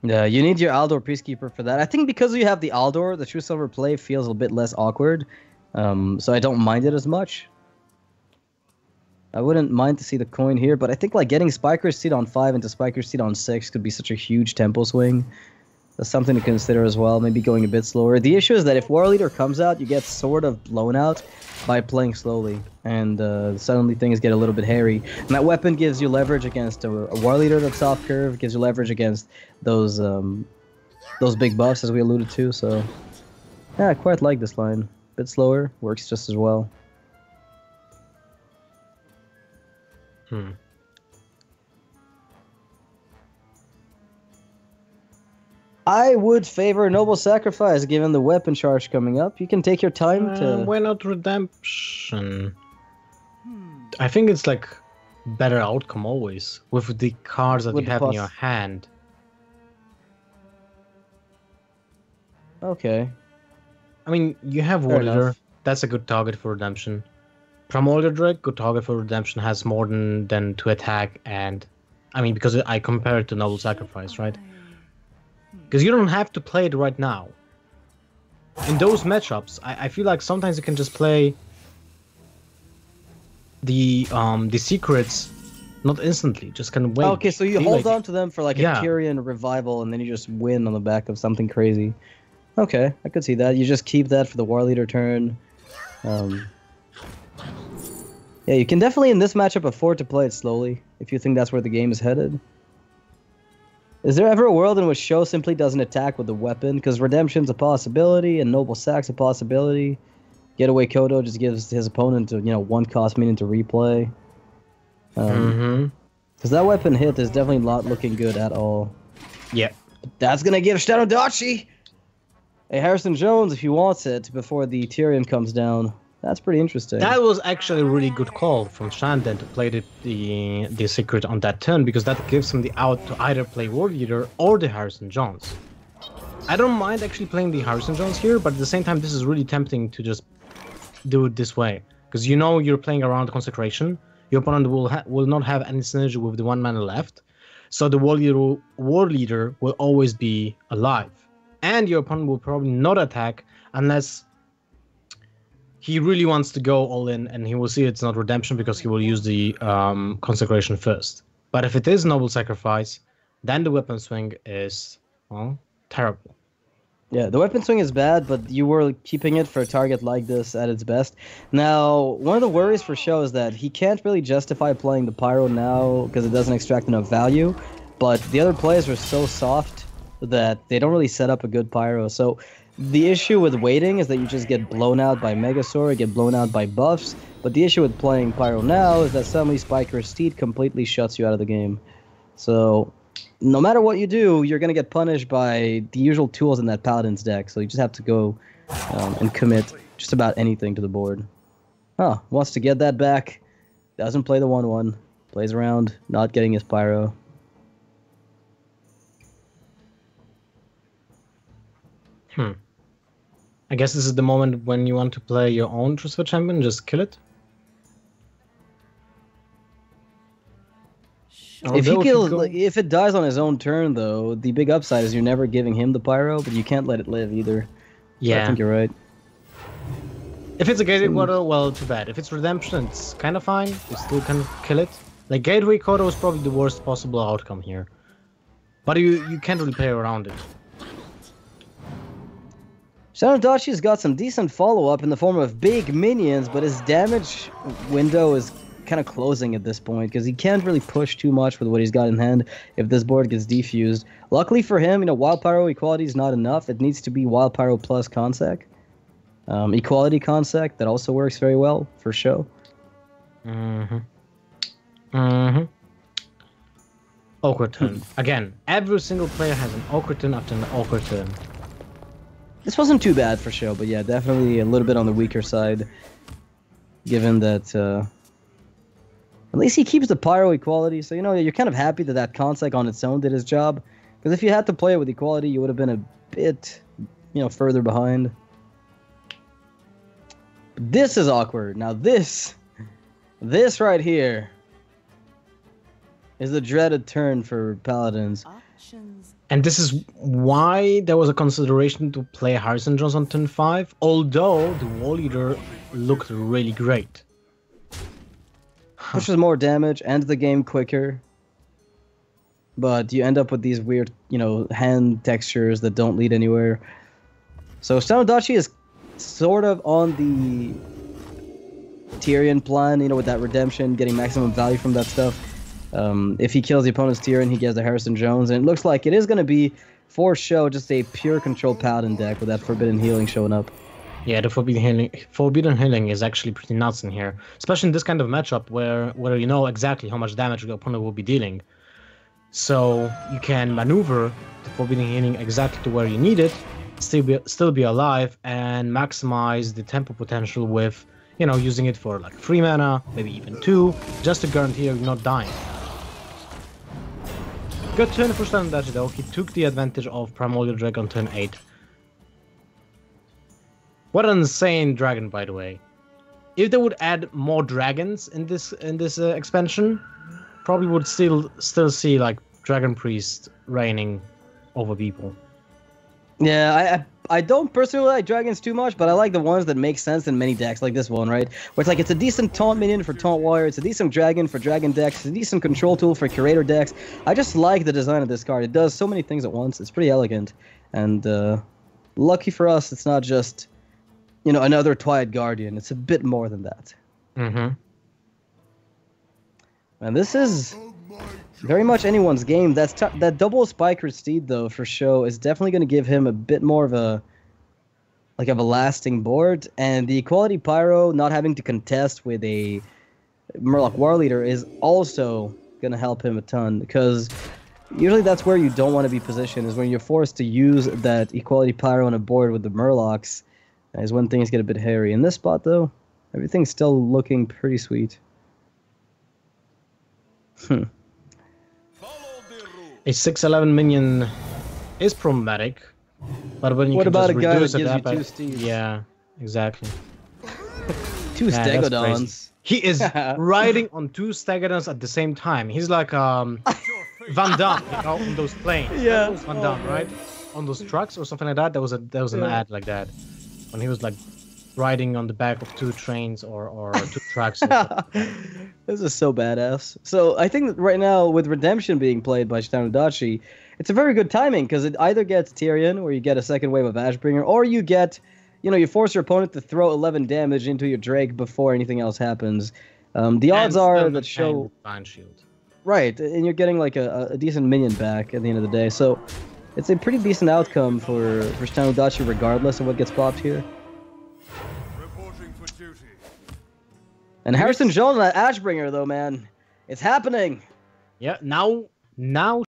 Yeah, you need your Aldor Peacekeeper for that. I think because you have the Aldor, the True Silver play feels a bit less awkward, so I don't mind it as much. I wouldn't mind to see the coin here, but I think like getting Spiker's Seed on 5 into Spiker's Seed on 6 could be such a huge tempo swing. That's something to consider as well, maybe going a bit slower. The issue is that if War Leader comes out, you get sort of blown out by playing slowly, and suddenly things get a little bit hairy. And that weapon gives you leverage against a War Leader that's off curve, gives you leverage against those big buffs, as we alluded to, so yeah, I quite like this line. A bit slower, works just as well. I would favor Noble Sacrifice, given the weapon charge coming up. You can take your time to... Why not Redemption? I think it's like better outcome always, with the cards that With you the have in plus. your hand. Okay. I mean, you have Fair War Leader. enough. That's a good target for Redemption. Primordial Drake, good target for Redemption, has more than to attack, and... I mean, because I compare it to Noble Sacrifice, right? Because you don't have to play it right now. In those matchups, I feel like sometimes you can just play the secrets not instantly, just kind of wait. Okay, so you Be hold like- on to them for like Yeah. a Tyrion revival, and then you just win on the back of something crazy. Okay, I could see that. You just keep that for the War Leader turn. Yeah, you can definitely in this matchup afford to play it slowly if you think that's where the game is headed. Is there ever a world in which SjoW simply doesn't attack with the weapon? Because Redemption's a possibility, and Noble Sack's a possibility. Getaway Kodo just gives his opponent a, 1-cost minion to replay. Because that weapon hit is definitely not looking good at all. Yeah. That's gonna give ShtanUdachi a Harrison Jones if he wants it before the Tyrion comes down. That's pretty interesting. That was actually a really good call from Shan then to play the secret on that turn, because that gives him the out to either play War Leader or the Harrison Jones. I don't mind actually playing the Harrison Jones here, but at the same time this is really tempting to just do it this way. Because you're playing around Consecration, your opponent will not have any synergy with the 1 mana left, so the War Leader will always be alive. And your opponent will probably not attack unless he really wants to go all in, and he will see it's not Redemption because he will use the Consecration first. But if it is Noble Sacrifice, then the weapon swing is, well, terrible. Yeah, the weapon swing is bad, but you were keeping it for a target like this at its best. Now, one of the worries for SjoW is that he can't really justify playing the Pyro now because it doesn't extract enough value, but the other players are so soft that they don't really set up a good Pyro. So the issue with waiting is that you just get blown out by Megasaur, get blown out by buffs, but the issue with playing Pyro now is that suddenly Spiker's Steed completely shuts you out of the game. So no matter what you do, you're going to get punished by the usual tools in that Paladin's deck. So you just have to go and commit just about anything to the board. Huh, wants to get that back. Doesn't play the 1/1. Plays around, not getting his Pyro. I guess this is the moment when you want to play your own Transfer Champion, just kill it. If it dies on his own turn, though, the big upside is you're never giving him the Pyro, but you can't let it live either. Yeah, I think you're right. If it's a Gateway Quarter, well, too bad. If it's Redemption, it's kind of fine. You still can kill it. Like, Gateway Quarter was probably the worst possible outcome here. But you can't really play around it. ShtanUdachi's got some decent follow-up in the form of big minions, but his damage window is kind of closing at this point, because he can't really push too much with what he's got in hand if this board gets defused. Luckily for him, Wild Pyro equality is not enough. It needs to be Wild Pyro plus Consec. Equality Consec, that also works very well for SjoW. Awkward turn. Again, every single player has an awkward turn after an awkward turn. This wasn't too bad for SjoW, but yeah, definitely a little bit on the weaker side, given that at least he keeps the Pyro equality, so you're kind of happy that Consec on its own did his job, because if you had to play it with equality, you would have been a bit, further behind. This is awkward. Now this right here is the dreaded turn for Paladins. And this is why there was a consideration to play Harrison Jones on turn 5, although the Wall Eater looked really great. Pushes more damage, ends the game quicker, but you end up with these weird, hand textures that don't lead anywhere. So ShtanUdachi is sort of on the Tyrion plan, with that redemption, getting maximum value from that stuff. If he kills the opponent's Tyrion, he gets the Harrison Jones, and it looks like it is going to be, for SjoW, just a pure control Paladin deck with that Forbidden Healing showing up. Yeah, the Forbidden Healing is actually pretty nuts in here, especially in this kind of matchup where you know exactly how much damage the opponent will be dealing. So you can maneuver the Forbidden Healing exactly to where you need it, still be alive, and maximize the tempo potential with, using it for like 3 mana, maybe even 2, just to guarantee you're not dying. Good turn for ShtanUdachi though. He took the advantage of Primordial Drake on turn 8. What an insane dragon, by the way. If they would add more dragons in this expansion, probably would still see like Dragon Priest reigning over people. Yeah, I don't personally like dragons too much, but I like the ones that make sense in many decks, like this one, right? Where it's like it's a decent taunt minion for taunt warrior, it's a decent dragon for dragon decks, it's a decent control tool for curator decks. I just like the design of this card. It does so many things at once. It's pretty elegant, and lucky for us, it's not just another Twilight Guardian. It's a bit more than that. And this is very much anyone's game. That double Spiker Steed, though, for SjoW, is definitely going to give him a bit more of a lasting board. And the Equality Pyro not having to contest with a Murloc War Leader is also going to help him a ton, because usually that's where you don't want to be positioned, is when you're forced to use that Equality Pyro on a board with the Murlocs, is when things get a bit hairy. In this spot, though, everything's still looking pretty sweet. A 6/11 minion is problematic, but when you what can about just a guy reduce that it gives you 2 Steeds? Yeah, exactly. 2 Yeah, that's Stegodons. crazy. He is riding on 2 Stegodons at the same time. He's like Van Damme, on those planes. Yeah. That was Van Damme, right? On those trucks or something like that. There was an ad like that when he was like riding on the back of 2 trains or 2 trucks. This is so badass. So I think that right now, with Redemption being played by ShtanUdachi, it's a very good timing, because it either gets Tyrion, where you get a second wave of Ashbringer, or you get, you force your opponent to throw 11 damage into your Drake before anything else happens. The odds are that SjoW... Divine Shield. Right, and you're getting like a decent minion back at the end of the day. So it's a pretty decent outcome for ShtanUdachi, regardless of what gets popped here. And Harrison Jones, that Ashbringer, though, man, it's happening. Yeah, now now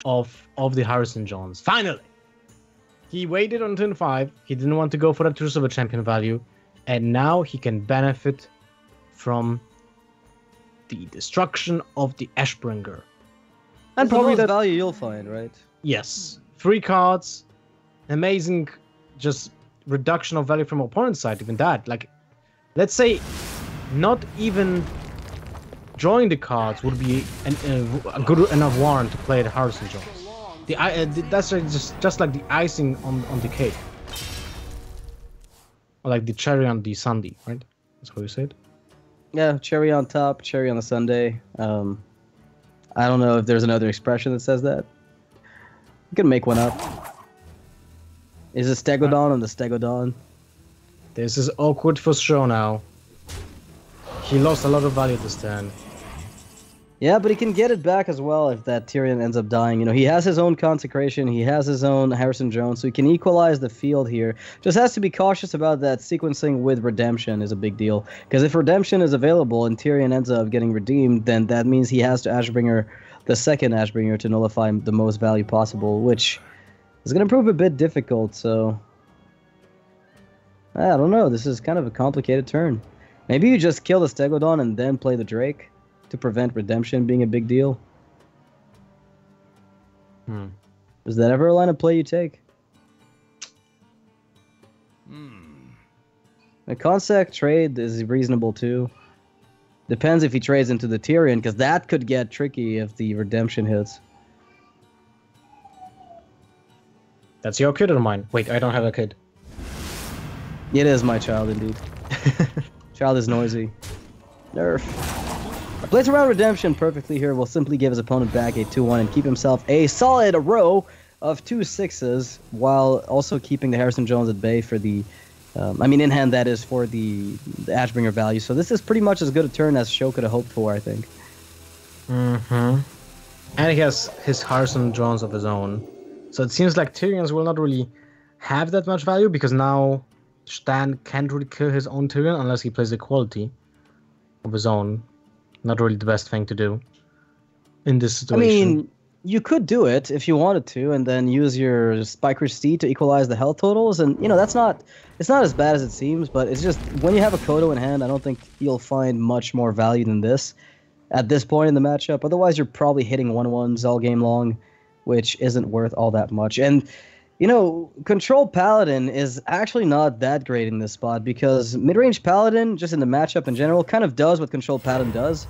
of the Harrison Jones. Finally! He waited on turn 5. He didn't want to go for that Truce of a Champion value. And now he can benefit from the destruction of the Ashbringer. And probably the value you'll find, right? Yes. 3 cards. Amazing just reduction of value from opponent's side. Even that. Like, let's say not even drawing the cards would be a good enough warrant to play the Harrison Jones. That's just like the icing on the cake. Or like the cherry on the sundae, right? That's how you say it? Yeah, cherry on top, cherry on the sundae. I don't know if there's another expression that says that. You can make one up. Is it Stegodon on the Stegodon? This is awkward for SjoW now. He lost a lot of value this turn. Yeah, but he can get it back as well if that Tyrion ends up dying. You know, he has his own Consecration, he has his own Harrison Jones, so he can equalize the field here. Just has to be cautious about that sequencing with Redemption is a big deal. Because if Redemption is available and Tyrion ends up getting redeemed, then that means he has to Ashbringer the second Ashbringer to nullify the most value possible, which is going to prove a bit difficult, so... I don't know, this is kind of a complicated turn. Maybe you just kill the Stegodon and then play the Drake to prevent Redemption being a big deal. Is that ever a line of play you take? A Consec trade is reasonable too. Depends if he trades into the Tyrion, because that could get tricky if the Redemption hits. That's your kid or mine? Wait, I don't have a kid. It is my child, indeed. Child is noisy. Nerf. Plays around Redemption perfectly here. Will simply give his opponent back a 2-1 and keep himself a solid row of 2 6s, while also keeping the Harrison Jones at bay for the... I mean, in hand, that is, for the Ashbringer value. So this is pretty much as good a turn as SjoW could have hoped for, I think. And he has his Harrison Jones of his own. So it seems like Tyrions will not really have that much value, because now Stan can't really kill his own Tyrion unless he plays Equality of his own. Not really the best thing to do in this situation. I mean, you could do it if you wanted to, and then use your Spiker Steed to equalize the health totals, and you know it's not as bad as it seems, but it's just when you have a Kodo in hand, I don't think you'll find much more value than this at this point in the matchup. Otherwise, you're probably hitting 1-1s all game long, which isn't worth all that much. And you know, Control Paladin is actually not that great in this spot, because mid-range Paladin, just in the matchup in general, kind of does what Control Paladin does,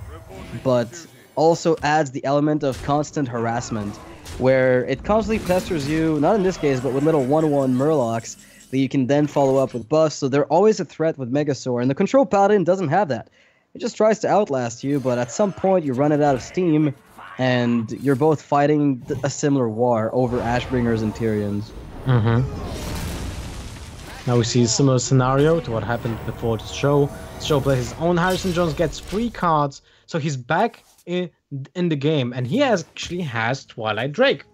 but also adds the element of constant harassment, where it constantly pesters you, not in this case, but with little 1-1 Murlocs that you can then follow up with buffs, so they're always a threat with Megasaur, and the Control Paladin doesn't have that. It just tries to outlast you, but at some point you run it out of steam, and you're both fighting a similar war over Ashbringers and Tyrions. Now we see a similar scenario to what happened before the SjoW. SjoW plays his own Harrison Jones, gets 3 cards, so he's back in the game, and he actually has Twilight Drake.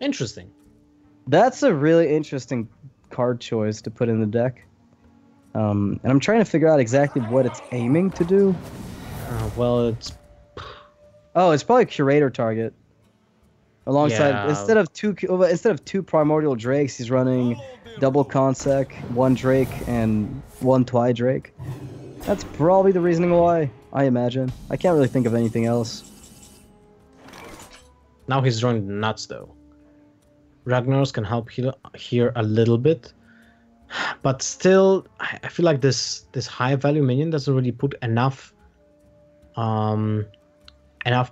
Interesting. That's a really interesting card choice to put in the deck. And I'm trying to figure out exactly what it's aiming to do. Well, it's... Oh, it's probably a Curator target. Alongside, instead of two Primordial Drakes, he's running double Consec, 1 Drake, and 1 Twi Drake. That's probably the reasoning why, I imagine. I can't really think of anything else. Now he's drawing nuts, though. Ragnaros can help here a little bit. But still, I feel like this high value minion doesn't really put enough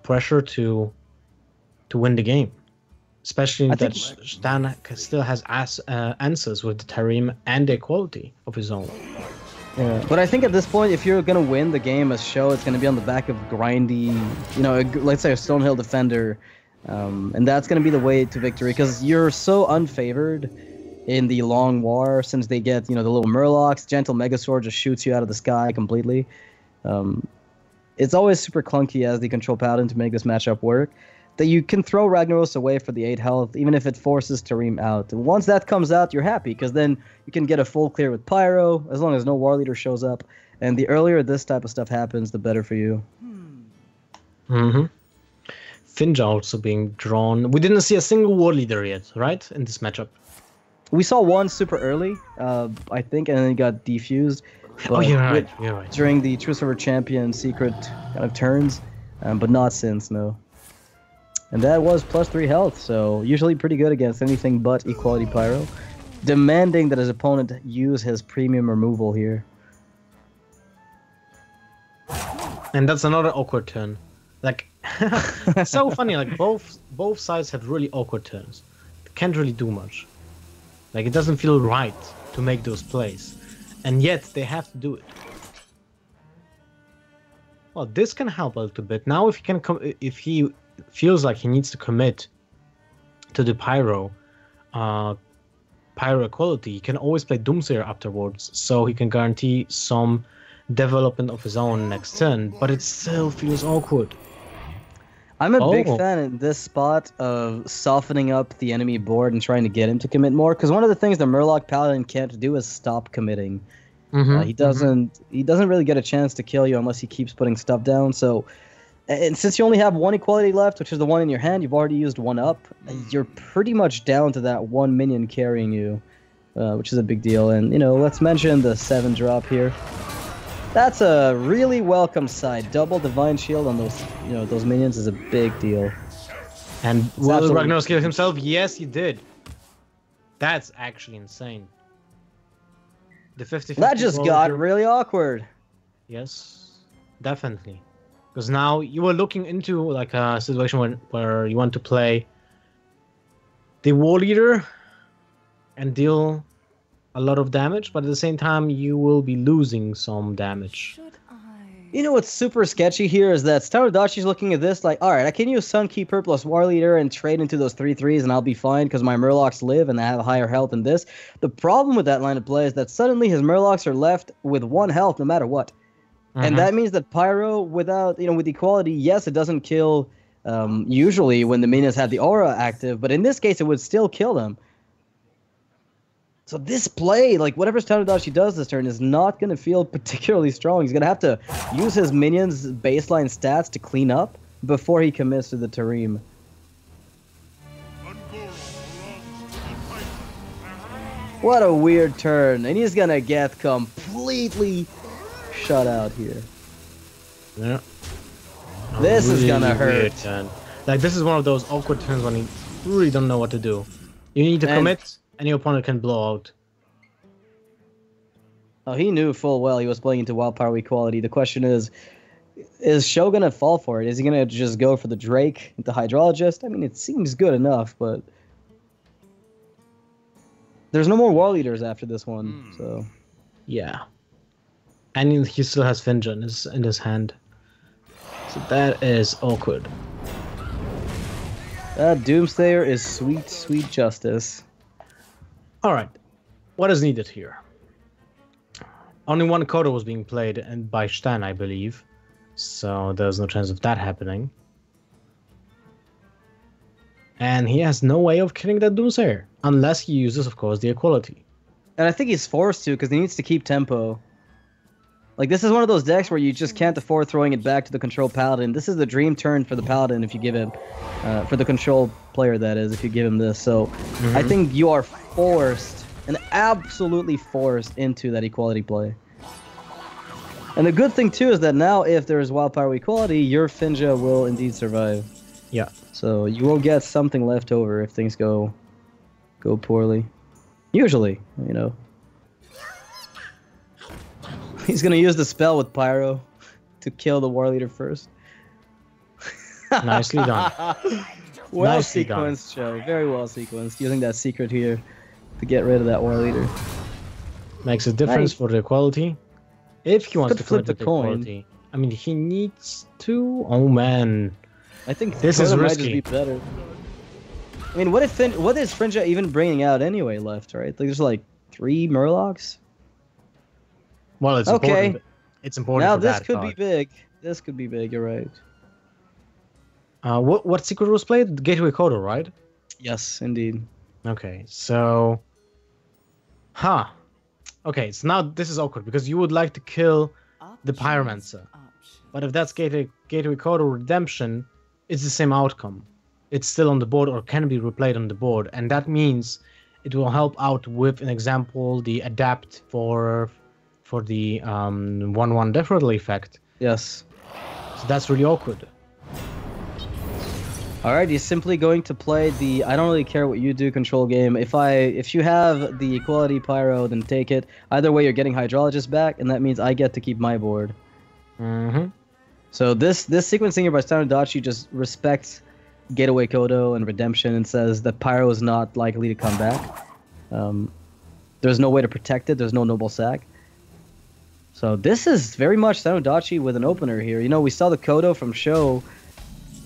pressure to win the game. Especially that Stan still has answers with the Tarim and the Equality of his own. Yeah, but I think at this point, if you're going to win the game as SjoW, it's going to be on the back of grindy, you know, let's say a Stonehill Defender. And that's going to be the way to victory, because you're so unfavored in the long war, since they get, you know, the little Murlocs. Gentle Megasaur just shoots you out of the sky completely. It's always super clunky as the Control Paladin to make this matchup work, that you can throw Ragnaros away for the 8 health, even if it forces Tarim out. And once that comes out, you're happy, because then you can get a full clear with Pyro, as long as no War Leader shows up. And the earlier this type of stuff happens, the better for you. Mm-hmm. Finja also being drawn. We didn't see a single war leader yet, right? In this matchup. We saw one super early, I think, and then it got defused. Oh, you're right. with- You're right. During the True Silver Champion secret kind of turns, but not since, no. And that was +3 health, so usually pretty good against anything but Equality Pyro. Demanding that his opponent use his premium removal here. And that's another awkward turn. Like, it's so funny. Like both sides have really awkward turns. They can't really do much. Like it doesn't feel right to make those plays, and yet they have to do it. Well, this can help a little bit. Now, if he can if he feels like he needs to commit to the pyro equality, he can always play Doomsayer afterwards, so he can guarantee some development of his own next turn. But it still feels awkward. I'm a big fan in this spot of softening up the enemy board and trying to get him to commit more. Because one of the things the Murloc Paladin can't do is stop committing. He doesn't really get a chance to kill you unless he keeps putting stuff down. So, and since you only have one equality left, which is the one in your hand, you've already used one up. You're pretty much down to that one minion carrying you, which is a big deal. And let's mention the 7 drop here. That's a really welcome side. Double Divine Shield on those minions is a big deal. And will Ragnaros kill himself? Yes, he did. That's actually insane. The 50-50 that just got really awkward. Yes, definitely. Because now you were looking into like a situation where you want to play the war leader and deal a lot of damage, but at the same time you will be losing some damage. What's super sketchy here is that StarLadder's looking at this like, alright, I can use Sunkeeper plus War Leader and trade into those 3/3s and I'll be fine because my Murlocs live and they have higher health than this. The problem with that line of play is that suddenly his Murlocs are left with 1 health no matter what. And that means that Pyro, without, with equality, yes, it doesn't kill usually when the minions have the aura active, but in this case it would still kill them. So this play, like whatever ShtanUdachi does this turn, is not going to feel particularly strong. He's going to have to use his minions' baseline stats to clean up before he commits to the Tarim. What a weird turn, and he's going to get completely shut out here. Yeah. This is going to hurt. Like this is one of those awkward turns when you really don't know what to do. You need to commit. And your opponent can blow out. Oh, he knew full well he was playing into Wild Power Equality. The question is SjoW gonna fall for it? Is he gonna just go for the Drake, the Hydrologist? I mean, it seems good enough, but there's no more War Leaders after this one, so yeah. And he still has Finja in his hand, so that is awkward. That Doomsayer is sweet, sweet justice. Alright, what is needed here? Only one Kodo was being played and by Shtan, I believe. So there's no chance of that happening. And he has no way of killing that Doomsayer. Unless he uses, of course, the equality. And I think he's forced to, because he needs to keep tempo. Like, this is one of those decks where you just can't afford throwing it back to the control Paladin. This is the dream turn for the Paladin if you give him, for the control player, that is, if you give him this. So I think you are forced, and absolutely forced, into that equality play. And the good thing, too, is that now if there is Wild Power Equality, your Finja will indeed survive. Yeah. So you will get something left over if things go poorly. Usually, He's gonna use the spell with Pyro to kill the War Leader first. Nicely done. Well Nicely sequenced, SjoW. Very well sequenced. Using that secret here to get rid of that War Leader. Makes a difference for the equality. If he wants to flip the coin. Equality. I mean, he needs to. Oh man. I think this is might risky. Just be better. I mean, what is Finja even bringing out anyway left, right? Like, there's like 3 Murlocs? Well, it's important. It's important. Now for this that could card. be big. This could be big. You're right. What secret was played? Gateway Kodo, right? Yes, indeed. Okay, so, okay. So now this is awkward because you would like to kill the Pyromancer, But if that's Gateway Code or Redemption, it's the same outcome. It's still on the board or can be replayed on the board, and that means it will help out with an example, the adapt for the 1/1 definitely effect. Yes. So that's really awkward. All right, he's simply going to play the I don't really care what you do control game. If you have the equality pyro, then take it. Either way, you're getting Hydrologist back, and that means I get to keep my board. Mm-hmm. So this sequencing here by ShtanUdachi just respects Gateway Kodo and Redemption and says that pyro is not likely to come back. There's no way to protect it. There's no noble sack. So this is very much ShtanUdachi with an opener here. You know, we saw the Kodo from SjoW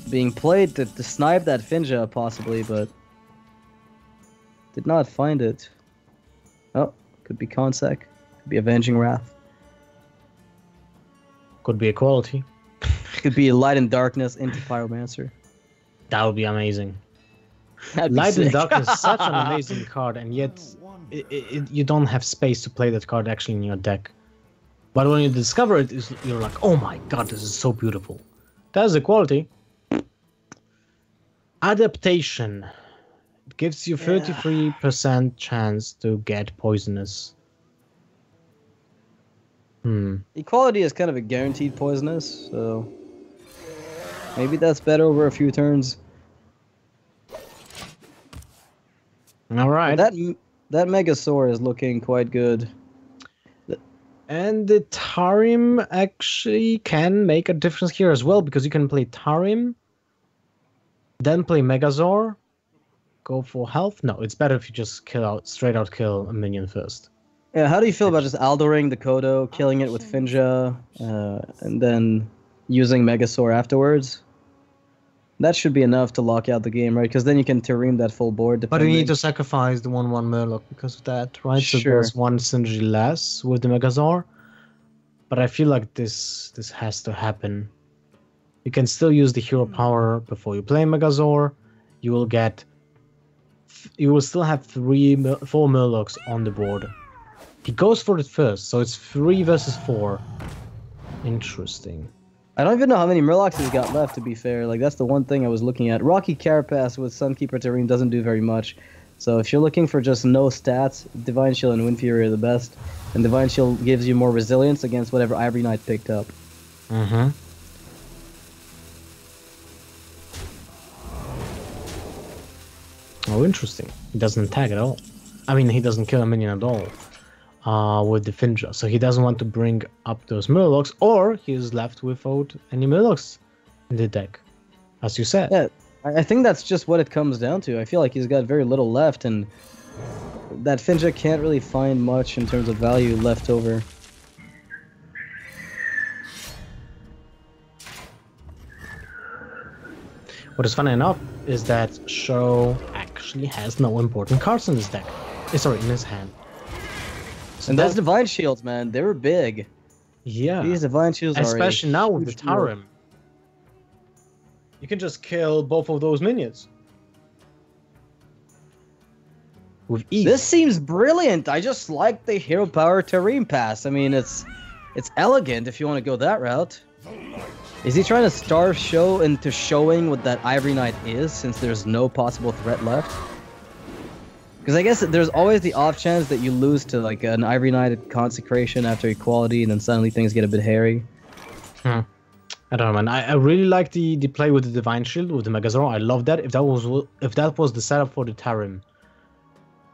being played to snipe that Finja possibly, but did not find it. Oh, could be Consec, could be Avenging Wrath, Could be equality. could be Light and Darkness into Pyromancer. That would be amazing. That'd be Light and sick. Darkness is such an amazing card, and yet you don't have space to play that card actually in your deck. But when you discover it, you're like, oh my god, this is so beautiful. That's equality. Adaptation. It gives you 33% chance to get poisonous. Equality is kind of a guaranteed poisonous, so maybe that's better over a few turns. All right. That Megasaur is looking quite good. And the Tarim actually can make a difference here as well, because you can play Tarim, then play Megazord, go for health. No, it's better if you just straight out kill a minion first. Yeah, how do you feel about just Aldoring the Kodo, killing it with Finja, and then using Megasaur afterwards? That should be enough to lock out the game, right? Because then you can Tarim that full board. But you need to sacrifice the 1/1 Murloc because of that, right? So Sure. there's one synergy less with the Megazord. But I feel like this has to happen. You can still use the hero power before you play Megazord. You will still have 4 Murlocs on the board. He goes for it first, so it's 3 versus 4. Interesting. I don't even know how many Murlocs he's got left, to be fair. Like, that's the one thing I was looking at. Rocky Carapace with Sunkeeper Tarim doesn't do very much. So if you're looking for just no stats, Divine Shield and Wind Fury are the best. And Divine Shield gives you more resilience against whatever Ivory Knight picked up. Mm-hmm. Oh, interesting. He doesn't attack at all. I mean, he doesn't kill a minion at all with the Finja. So he doesn't want to bring up those Murlocs, or he is left without any Murlocs in the deck, as you said. Yeah, I think that's just what it comes down to. I feel like he's got very little left, and that Finja can't really find much in terms of value left over. What is funny enough is that SjoW actually has no important cards in his deck. Sorry, in his hand. So And those Divine Shields, man, they were big. yeah, These Divine Shields especially now with the huge deal. Tarim. You can just kill both of those minions with ease. This seems brilliant. I just like the Hero Power Tarim pass. I mean, it's elegant if you want to go that route. Is he trying to starve SjoW into showing what that Ivory Knight is, since there's no possible threat left? Because I guess there's always the off chance that you lose to like an Ivory Knight at Consecration after Equality, and then suddenly things get a bit hairy. I don't know, man. I really like the play with the Divine Shield with the Megazord. I love that. If that was the setup for the Tarim.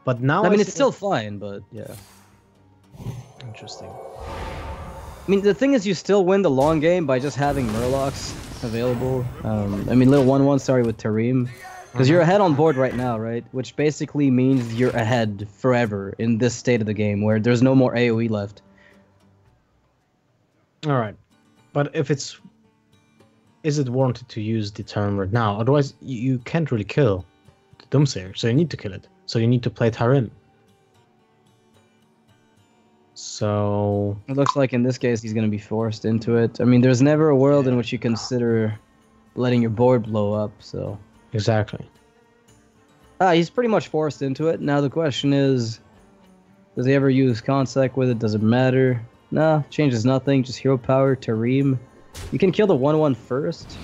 But now I mean, see it's still fine, but yeah. interesting. I mean, the thing is, you still win the long game by just having Murlocs available. I mean, little 1/1 started with Tarim. Because you're ahead on board right now, right? Which basically means you're ahead forever in this state of the game, where there's no more AoE left. Alright. But if is it warranted to use the Tarim right now? Otherwise, you can't really kill the Doomsayer, so you need to kill it. So you need to play Tarim. So It looks like in this case he's going to be forced into it. I mean, there's never a world in which you consider letting your board blow up, so... exactly. He's pretty much forced into it. Now the question is, does he ever use Consec with it? Does it matter? Nah, changes nothing. Just Hero Power, Tarim. You can kill the 1/1 first,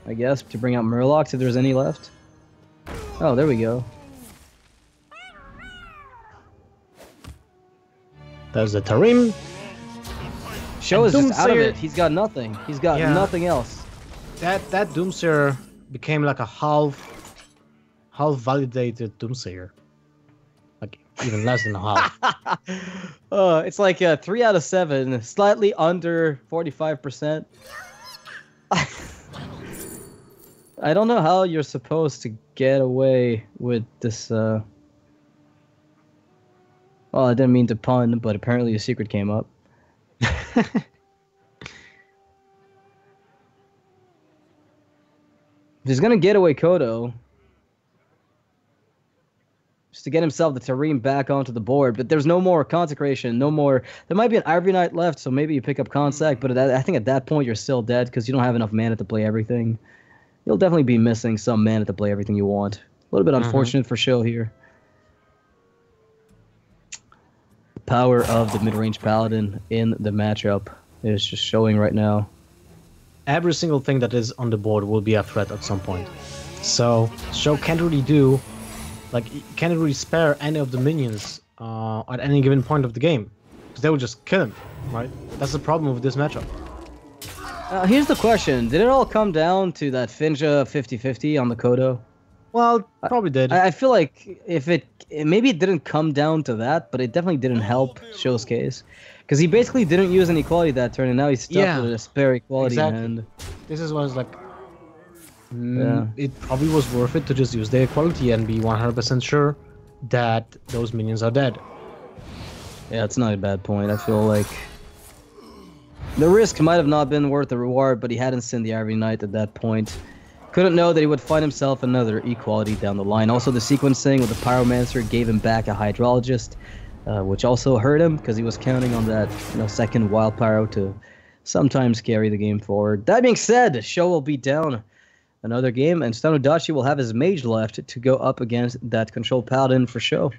I guess, to bring out Murlocs if there's any left. Oh, there we go. There's the Tarim. SjoW is just out of it. He's got nothing. He's got nothing else. That Doomsayer became like a half validated Doomsayer. Like even less than a half. It's like a 3 out of 7, slightly under 45%. I don't know how you're supposed to get away with this. Well, I didn't mean to pun, but apparently a secret came up. If he's gonna get away Kodo, just to get himself the Tarim back onto the board, but there's no more Consecration, no more. There might be an Ivory Knight left, so maybe you pick up Consec, but I think at that point you're still dead because you don't have enough mana to play everything. You'll definitely be missing some mana to play everything you want. A little bit unfortunate for SjoW here. The power of the mid-range Paladin in the matchup is just showing right now. Every single thing that is on the board will be a threat at some point. So SjoW can't really do, like, can't really spare any of the minions at any given point of the game, because they will just kill him, right? That's the problem with this matchup. Here's the question: did it all come down to that Finja 50-50 on the Kodo? Well, it probably did. I feel like if maybe it didn't come down to that, but it definitely didn't help SjoW's case. Because he basically didn't use an equality that turn, and now he's stuck with a spare equality in hand. This is what I was like, it probably was worth it to just use the equality and be 100% sure that those minions are dead. Yeah, it's not a bad point. I feel like the risk might have not been worth the reward, but he hadn't seen the Ivory Knight at that point. Couldn't know that he would find himself another equality down the line. Also, the sequencing with the Pyromancer gave him back a Hydrologist, which also hurt him because he was counting on that second Wild Pyro to sometimes carry the game forward. That being said, SjoW will be down another game, and ShtanUdachi will have his Mage left to go up against that controlled Paladin for SjoW.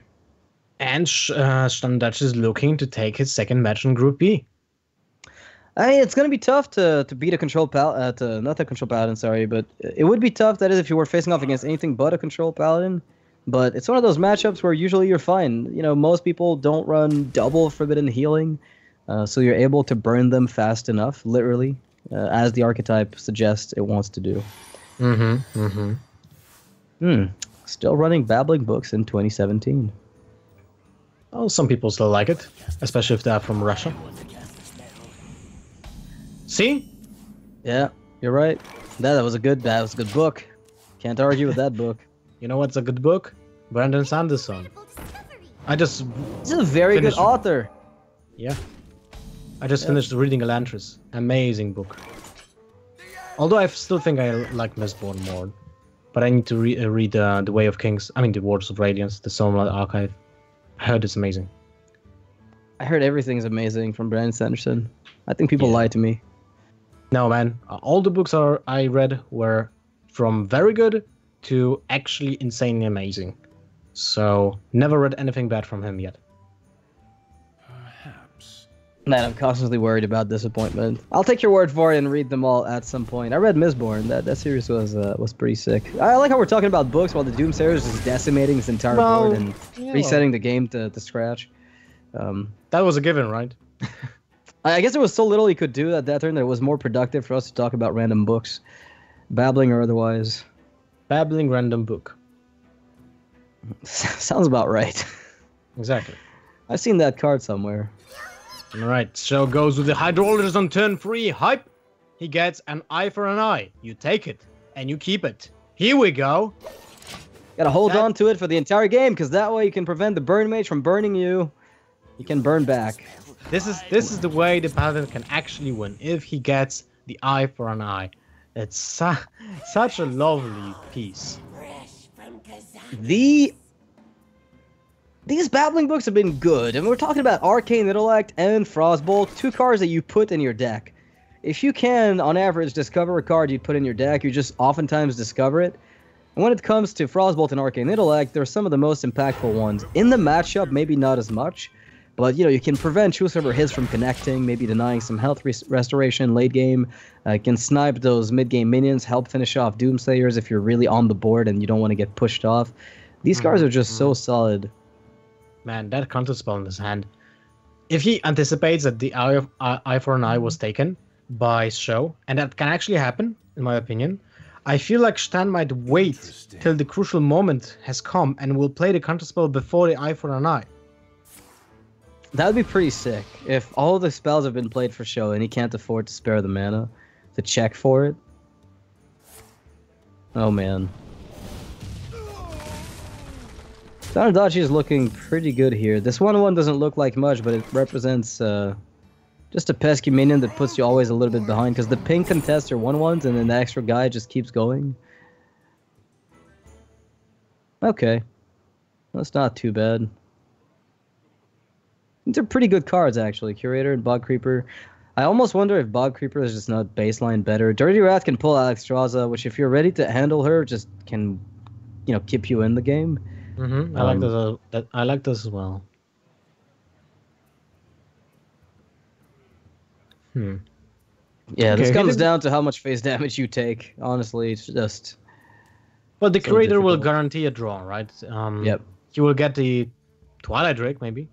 And ShtanUdachi is looking to take his second match in Group B. I mean, it's going to be tough to beat a controlled Paladin, not the controlled Paladin, sorry, but it would be tough, that is, if you were facing off against anything but a controlled Paladin. But it's one of those matchups where usually you're fine. Most people don't run double Forbidden Healing, so you're able to burn them fast enough, literally, as the archetype suggests it wants to do. Still running Babbling Books in 2017. Oh, some people still like it, especially if they're from Russia. See? Yeah, you're right. That was a good book. Can't argue with that book. You know what's a good book? Brandon Sanderson. This is a very good author. Yeah. I just finished reading Elantris. Amazing book. Although I still think I like Mistborn more. But I need to read The Way of Kings. I mean, The Wars of Radiance, the StarLadder archive. I heard it's amazing. I heard everything's amazing from Brandon Sanderson. I think people lie to me. No, man. All the books I read were from very good to actually insanely amazing. So, never read anything bad from him yet. Perhaps. Man, I'm constantly worried about disappointment. I'll take your word for it and read them all at some point. I read Mistborn. That series was pretty sick. I like how we're talking about books while the Doomsayer is just decimating this entire board and resetting the game to scratch. That was a given, right? I guess there was so little he could do at that turn that it was more productive for us to talk about random books, babbling or otherwise. Babbling random book. Sounds about right. Exactly. I've seen that card somewhere. Alright, SjoW goes with the Hydrologist on turn 3. Hype! He gets an eye for an eye. You take it, and you keep it. Here we go. Gotta hold on to it for the entire game, because that way you can prevent the Burn Mage from burning you. You can burn back. This is the way the Paladin can actually win, if he gets the eye for an eye. It's such a lovely piece. These Babbling Books have been good, and we're talking about Arcane Intellect and Frostbolt, two cards that you put in your deck. If you can, on average, discover a card you put in your deck, you just oftentimes discover it. And when it comes to Frostbolt and Arcane Intellect, they're some of the most impactful ones. In the matchup, maybe not as much, But, you can prevent true server hits from connecting, maybe denying some health restoration late game. Can snipe those mid-game minions, help finish off Doomslayers if you're really on the board and you don't want to get pushed off. These cards are just so solid. Man, that counterspell in his hand. If he anticipates that the Eye for an Eye was taken by SjoW, and that can actually happen, in my opinion, I feel like Shtan might wait till the crucial moment has come and will play the counterspell before the Eye for an Eye. That would be pretty sick if all the spells have been played for SjoW and he can't afford to spare the mana to check for it. Oh man. ShtanUdachi is looking pretty good here. This 1/1 doesn't look like much, but it represents just a pesky minion that puts you always a little bit behind, because the ping contests are 1/1s and then the extra guy just keeps going. Okay. That's not too bad. These are pretty good cards, actually. Curator and Bog Creeper. I almost wonder if Bog Creeper is just not baseline better. Dirty Wrath can pull Alexstrasza, which if you're ready to handle her, just can, keep you in the game. I like this. I like this as well. Yeah, this comes down to how much face damage you take. Honestly, it's just. But the so Curator will difficult. guarantee a draw, right? Yep. You will get the Twilight Drake, maybe.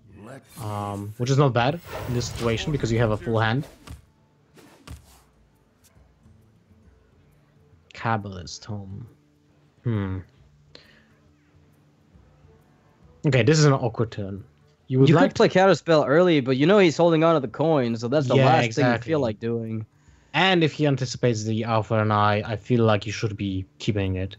Which is not bad in this situation because you have a full hand. Kabbalist Tome. Okay, this is an awkward turn. You could play Counterspell early, but he's holding on to the coin, so that's the last thing you feel like doing. And if he anticipates the Alpha and I feel like you should be keeping it.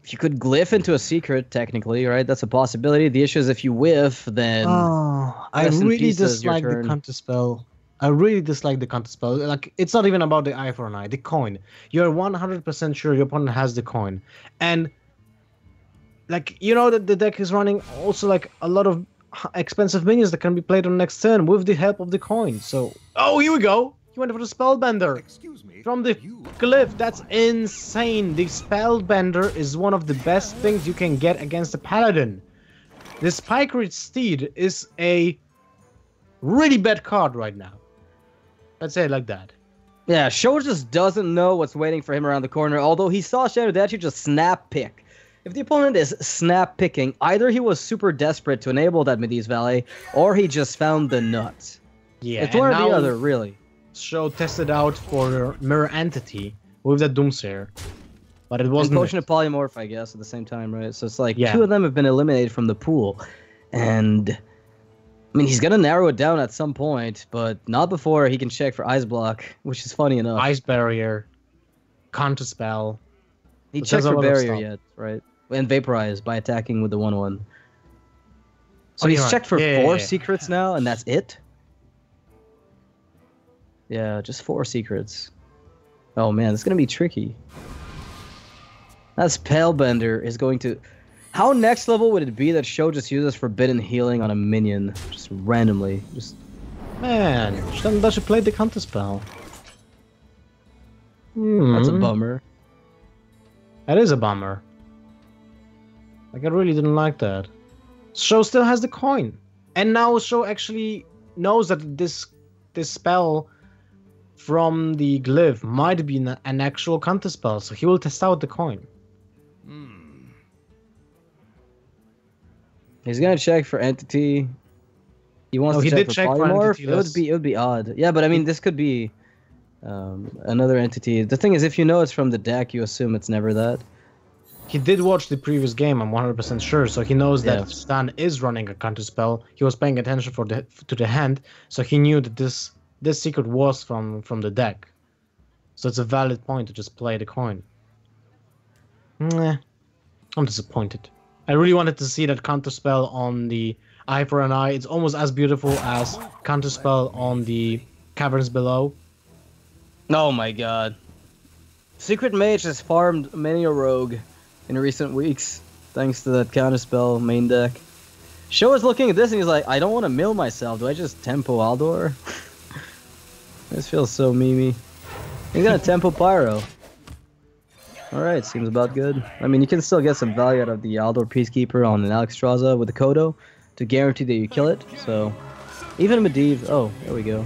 You could glyph into a secret, technically, right? That's a possibility. The issue is if you whiff, then... Oh, I really dislike the counterspell. I really dislike the counterspell. Like, it's not even about the Eye for an Eye, the coin. You're 100% sure your opponent has the coin. And, like, that the deck is running also, like, a lot of expensive minions that can be played on next turn with the help of the coin. So, oh, here we go! He went for the Spellbender. Excuse me. From the glyph. That's insane. The Spellbender is one of the best things you can get against the Paladin. The Spike-Ridge Steed is a really bad card right now. Let's say it like that. Yeah, SjoW just doesn't know what's waiting for him around the corner, although he saw ShtanUdachi just snap pick. If the opponent is snap picking, either he was super desperate to enable that Medivh Valley, or he just found the nuts. Yeah, it's one or the other, really. SjoW tested out for Mirror Entity with that Doomsayer, but it wasn't. And Potion of Polymorph, I guess, at the same time, right? So it's like Yeah. two of them have been eliminated from the pool, and I mean he's gonna narrow it down at some point, but not before he can check for Ice Block, which is funny enough. Ice Barrier, Counterspell. He But checked there's a for lot of Barrier stuff. yet, right? And Vaporize by attacking with the 1/1. So Oh, he's you're right. checked for Yeah, 4 yeah. secrets now, and that's it? Yeah, just 4 secrets. Oh man, it's gonna be tricky. That Spellbender is going to... How next level would it be that SjoW just uses Forbidden Healing on a minion? Just randomly. Just... Man, ShtanUdachi played the Counterspell. That's a bummer. That is a bummer. Like, I really didn't like that. SjoW still has the coin. And now SjoW actually knows that this spell from the glyph might be an actual counterspell, so he will test out the coin. He's gonna check for Entity. He wants to check for Polymorph. It would be odd. Yeah, but I mean, this could be another entity. The thing is, if you know it's from the deck, you assume it's never that. He did watch the previous game, I'm 100% sure, so he knows that Yeah. Stan is running a counterspell. He was paying attention to the hand, so he knew that this secret was from the deck. So it's a valid point to just play the coin. Nah, I'm disappointed. I really wanted to see that counterspell on the Eye for an Eye. It's almost as beautiful as counterspell on the Caverns Below. Oh my god. Secret Mage has farmed many a rogue in recent weeks, thanks to that counterspell main deck. SjoW is looking at this and he's like, I don't want to mill myself. Do I just tempo Aldor? This feels so memey. He's gonna tempo Pyro. Alright, seems about good. I mean, you can still get some value out of the Aldor Peacekeeper on an Alexstrasza with the Kodo, to guarantee that you kill it. So even Medivh, oh, there we go.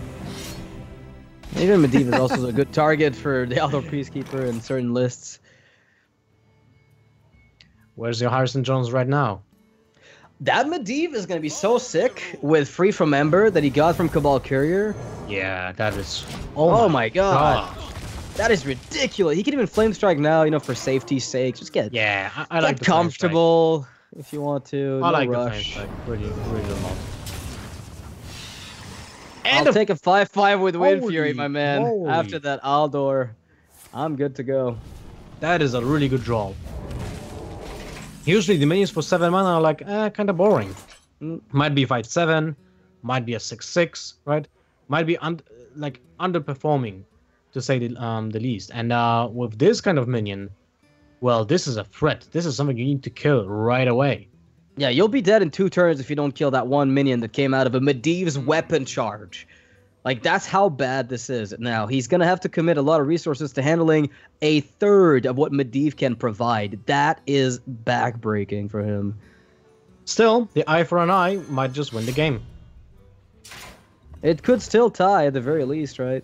Even Medivh is also a good target for the Outdoor Peacekeeper in certain lists. Where's your Harrison Jones right now? That Medivh is going to be so sick with Free from Ember that he got from Cabal Courier. Yeah, that is... Oh my god. That is ridiculous. He can even Flame Strike now, you know, for safety's sake. Just get, I like the comfortable if you want to. I no like rush. the Flame Strike. Really a lot. I'll take a 5/5 with Wind Holy Fury, my man. moly. After that Aldor, I'm good to go. That is a really good draw. Usually the minions for 7 mana are like, kind of boring. Might be 5/7, might be a 6/6, right? Might be underperforming, to say the least. And with this kind of minion, well, this is a threat. This is something you need to kill right away. Yeah, you'll be dead in 2 turns if you don't kill that one minion that came out of a Medivh's weapon charge. Like, that's how bad this is. Now, he's going to have to commit a lot of resources to handling a third of what Medivh can provide. That is backbreaking for him. Still, the eye for an eye might just win the game. It could still tie at the very least, right?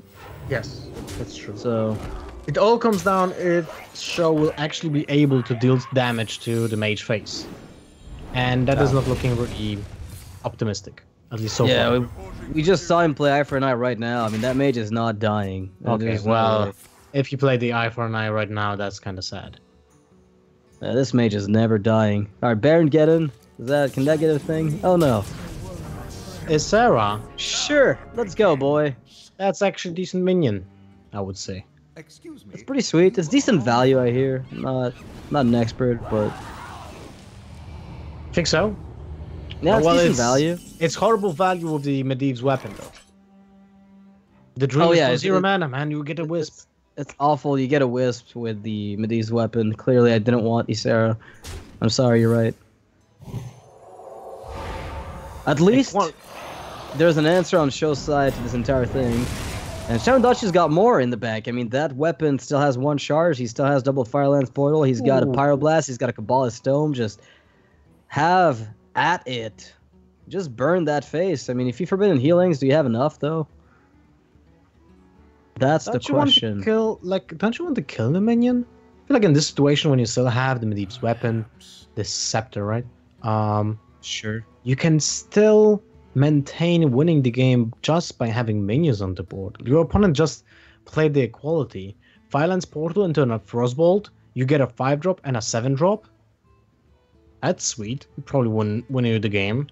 Yes, that's true. So it all comes down if SjoW will actually be able to deal damage to the mage face. And that is not looking really optimistic, at least so far. Yeah, we just saw him play Eye for an Eye right now. I mean, that mage is not dying. Okay, There's no well, way. if you play the eye for an eye right now, that's kind of sad. This mage is never dying. All right, Baron Geddon. Can that get a thing? Oh no. Is Sarah? Sure, let's go, boy. That's actually a decent minion, I would say. Excuse me. It's pretty sweet. It's decent value, I hear. Not an expert, but Think so? yeah, it's Well, decent value. It's horrible value with the Medivh's weapon, though. The Druid Oh, yeah, for it- 0 mana, man. You get a wisp. It's awful. You get a wisp with the Medivh's weapon. Clearly, I didn't want Ysera. I'm sorry, you're right. At least there's an answer on SjoW's side to this entire thing. And ShtanUdachi's got more in the bank. I mean, that weapon still has 1 charge. He still has double Firelance Portal. He's got a Pyroblast. He's got a Kabbalist Dome. Just have at it. Just burn that face. I mean, if you Forbidden Healings, do you have enough, though? That's the question. Don't you want to kill the minion? I feel like in this situation, when you still have the Medivh's weapon, this scepter, right? Sure. You can still maintain winning the game just by having minions on the board. Your opponent just played the equality. Firelance Portal into a Frostbolt, you get a 5-drop and a 7-drop. That's sweet. You probably win you the game.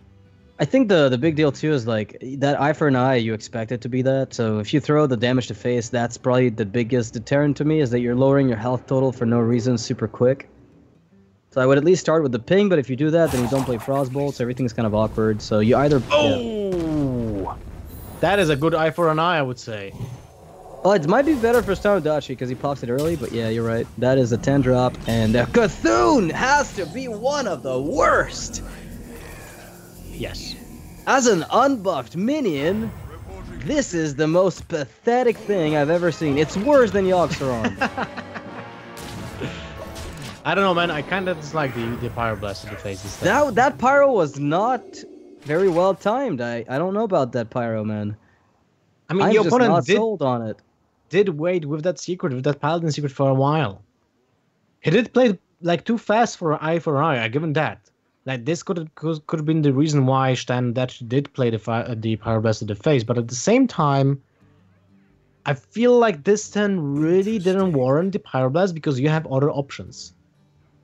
I think the big deal too is like that Eye for an Eye, you expect it to be that. So if you throw the damage to face, that's probably the biggest deterrent to me, is that you're lowering your health total for no reason super quick. So I would at least start with the ping, but if you do that, then you don't play Frostbolt, so everything's kind of awkward. So you either... Oh! That is a good eye for an eye, I would say. Well, it might be better for StarLadder because he pops it early, but yeah, you're right. That is a 10-drop, and Cthulhu has to be one of the worst! Yes. As an unbuffed minion, this is the most pathetic thing I've ever seen. It's worse than Yogg-Saron. I don't know, man. I kind of dislike the Pyroblast in the face. That pyro was not very well timed. I don't know about that pyro, man. I mean, I'm your just opponent not sold on it. did wait with that secret, with that Paladin secret for a while. He did play like too fast for eye for eye. I give him that. Like this could have been the reason why ShtanUdachi did play the Pyroblast in the face, but at the same time, I feel like this turn really didn't warrant the Pyroblast because you have other options.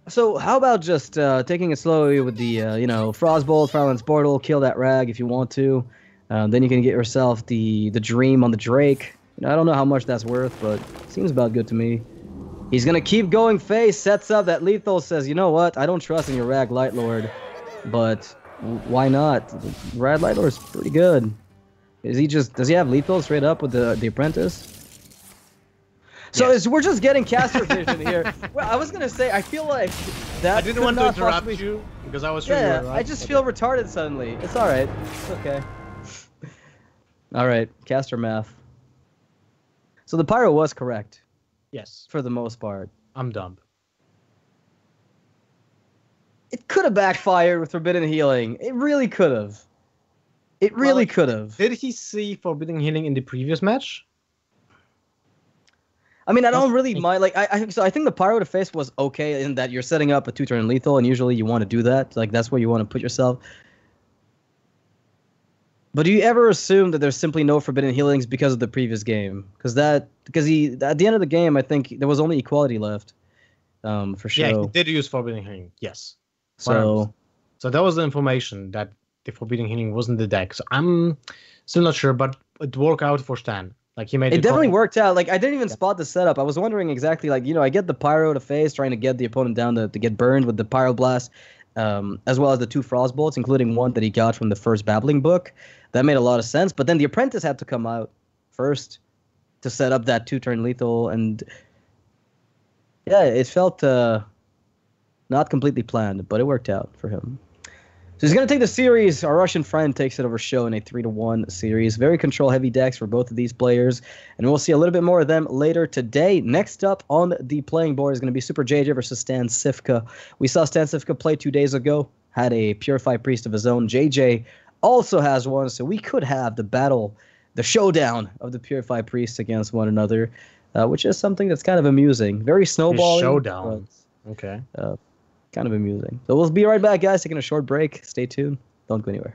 So how about just taking it slowly with the Frostbolt, Firelance Portal, kill that Rag if you want to. Then you can get yourself the Dream on the Drake. I don't know how much that's worth, but seems about good to me. He's gonna keep going face, sets up that lethal, says, you know what, I don't trust in your Rag Lightlord, but why not? Rag Lightlord's pretty good. Does he have lethal straight up with the Apprentice? So Yes. we're just getting caster vision here. Well, I was gonna say, I feel like that. I didn't could want to not interrupt possibly... you because I was sure you Yeah, were right. I just feel retarded suddenly. It's all right. It's okay. All right, caster math. So the pyro was correct Yes, for the most part. I'm dumb. It could have backfired with Forbidden Healing. It really could have. It really could have. Did he see Forbidden Healing in the previous match? I mean, I don't really mind. Like, I think the Pyro to Face was okay in that you're setting up a 2-turn lethal, and usually you want to do that. Like, that's where you want to put yourself. But do you ever assume that there's simply no Forbidden Healings because of the previous game? Because he at the end of the game, I think there was only equality left. For sure. Yeah, he did use Forbidden Healing. Yes. So that was the information that the Forbidden Healing wasn't the deck. So I'm still not sure, but it worked out for Stan. Like, he made it definitely worked out. Like, I didn't even spot the setup. I was wondering exactly, like, I get the Pyro to Face, trying to get the opponent down to get burned with the Pyro Blast, as well as the 2 Frost Bolts, including one that he got from the first Babbling Book. That made a lot of sense. But then the Apprentice had to come out first to set up that 2-turn lethal. And yeah, it felt not completely planned, but it worked out for him. So he's going to take the series. Our Russian friend takes it over SjoW in a 3-1 series. Very control-heavy decks for both of these players. And we'll see a little bit more of them later today. Next up on the playing board is going to be Super JJ versus Stan Sifka. We saw Stan Sifka play 2 days ago. Had a Purified Priest of his own. JJ also has one, so we could have the battle, the showdown of the Purified Priests against one another, which is something that's kind of amusing. Very snowballing. Showdown. Okay. Kind of amusing. So we'll be right back, guys, taking a short break. Stay tuned. Don't go anywhere.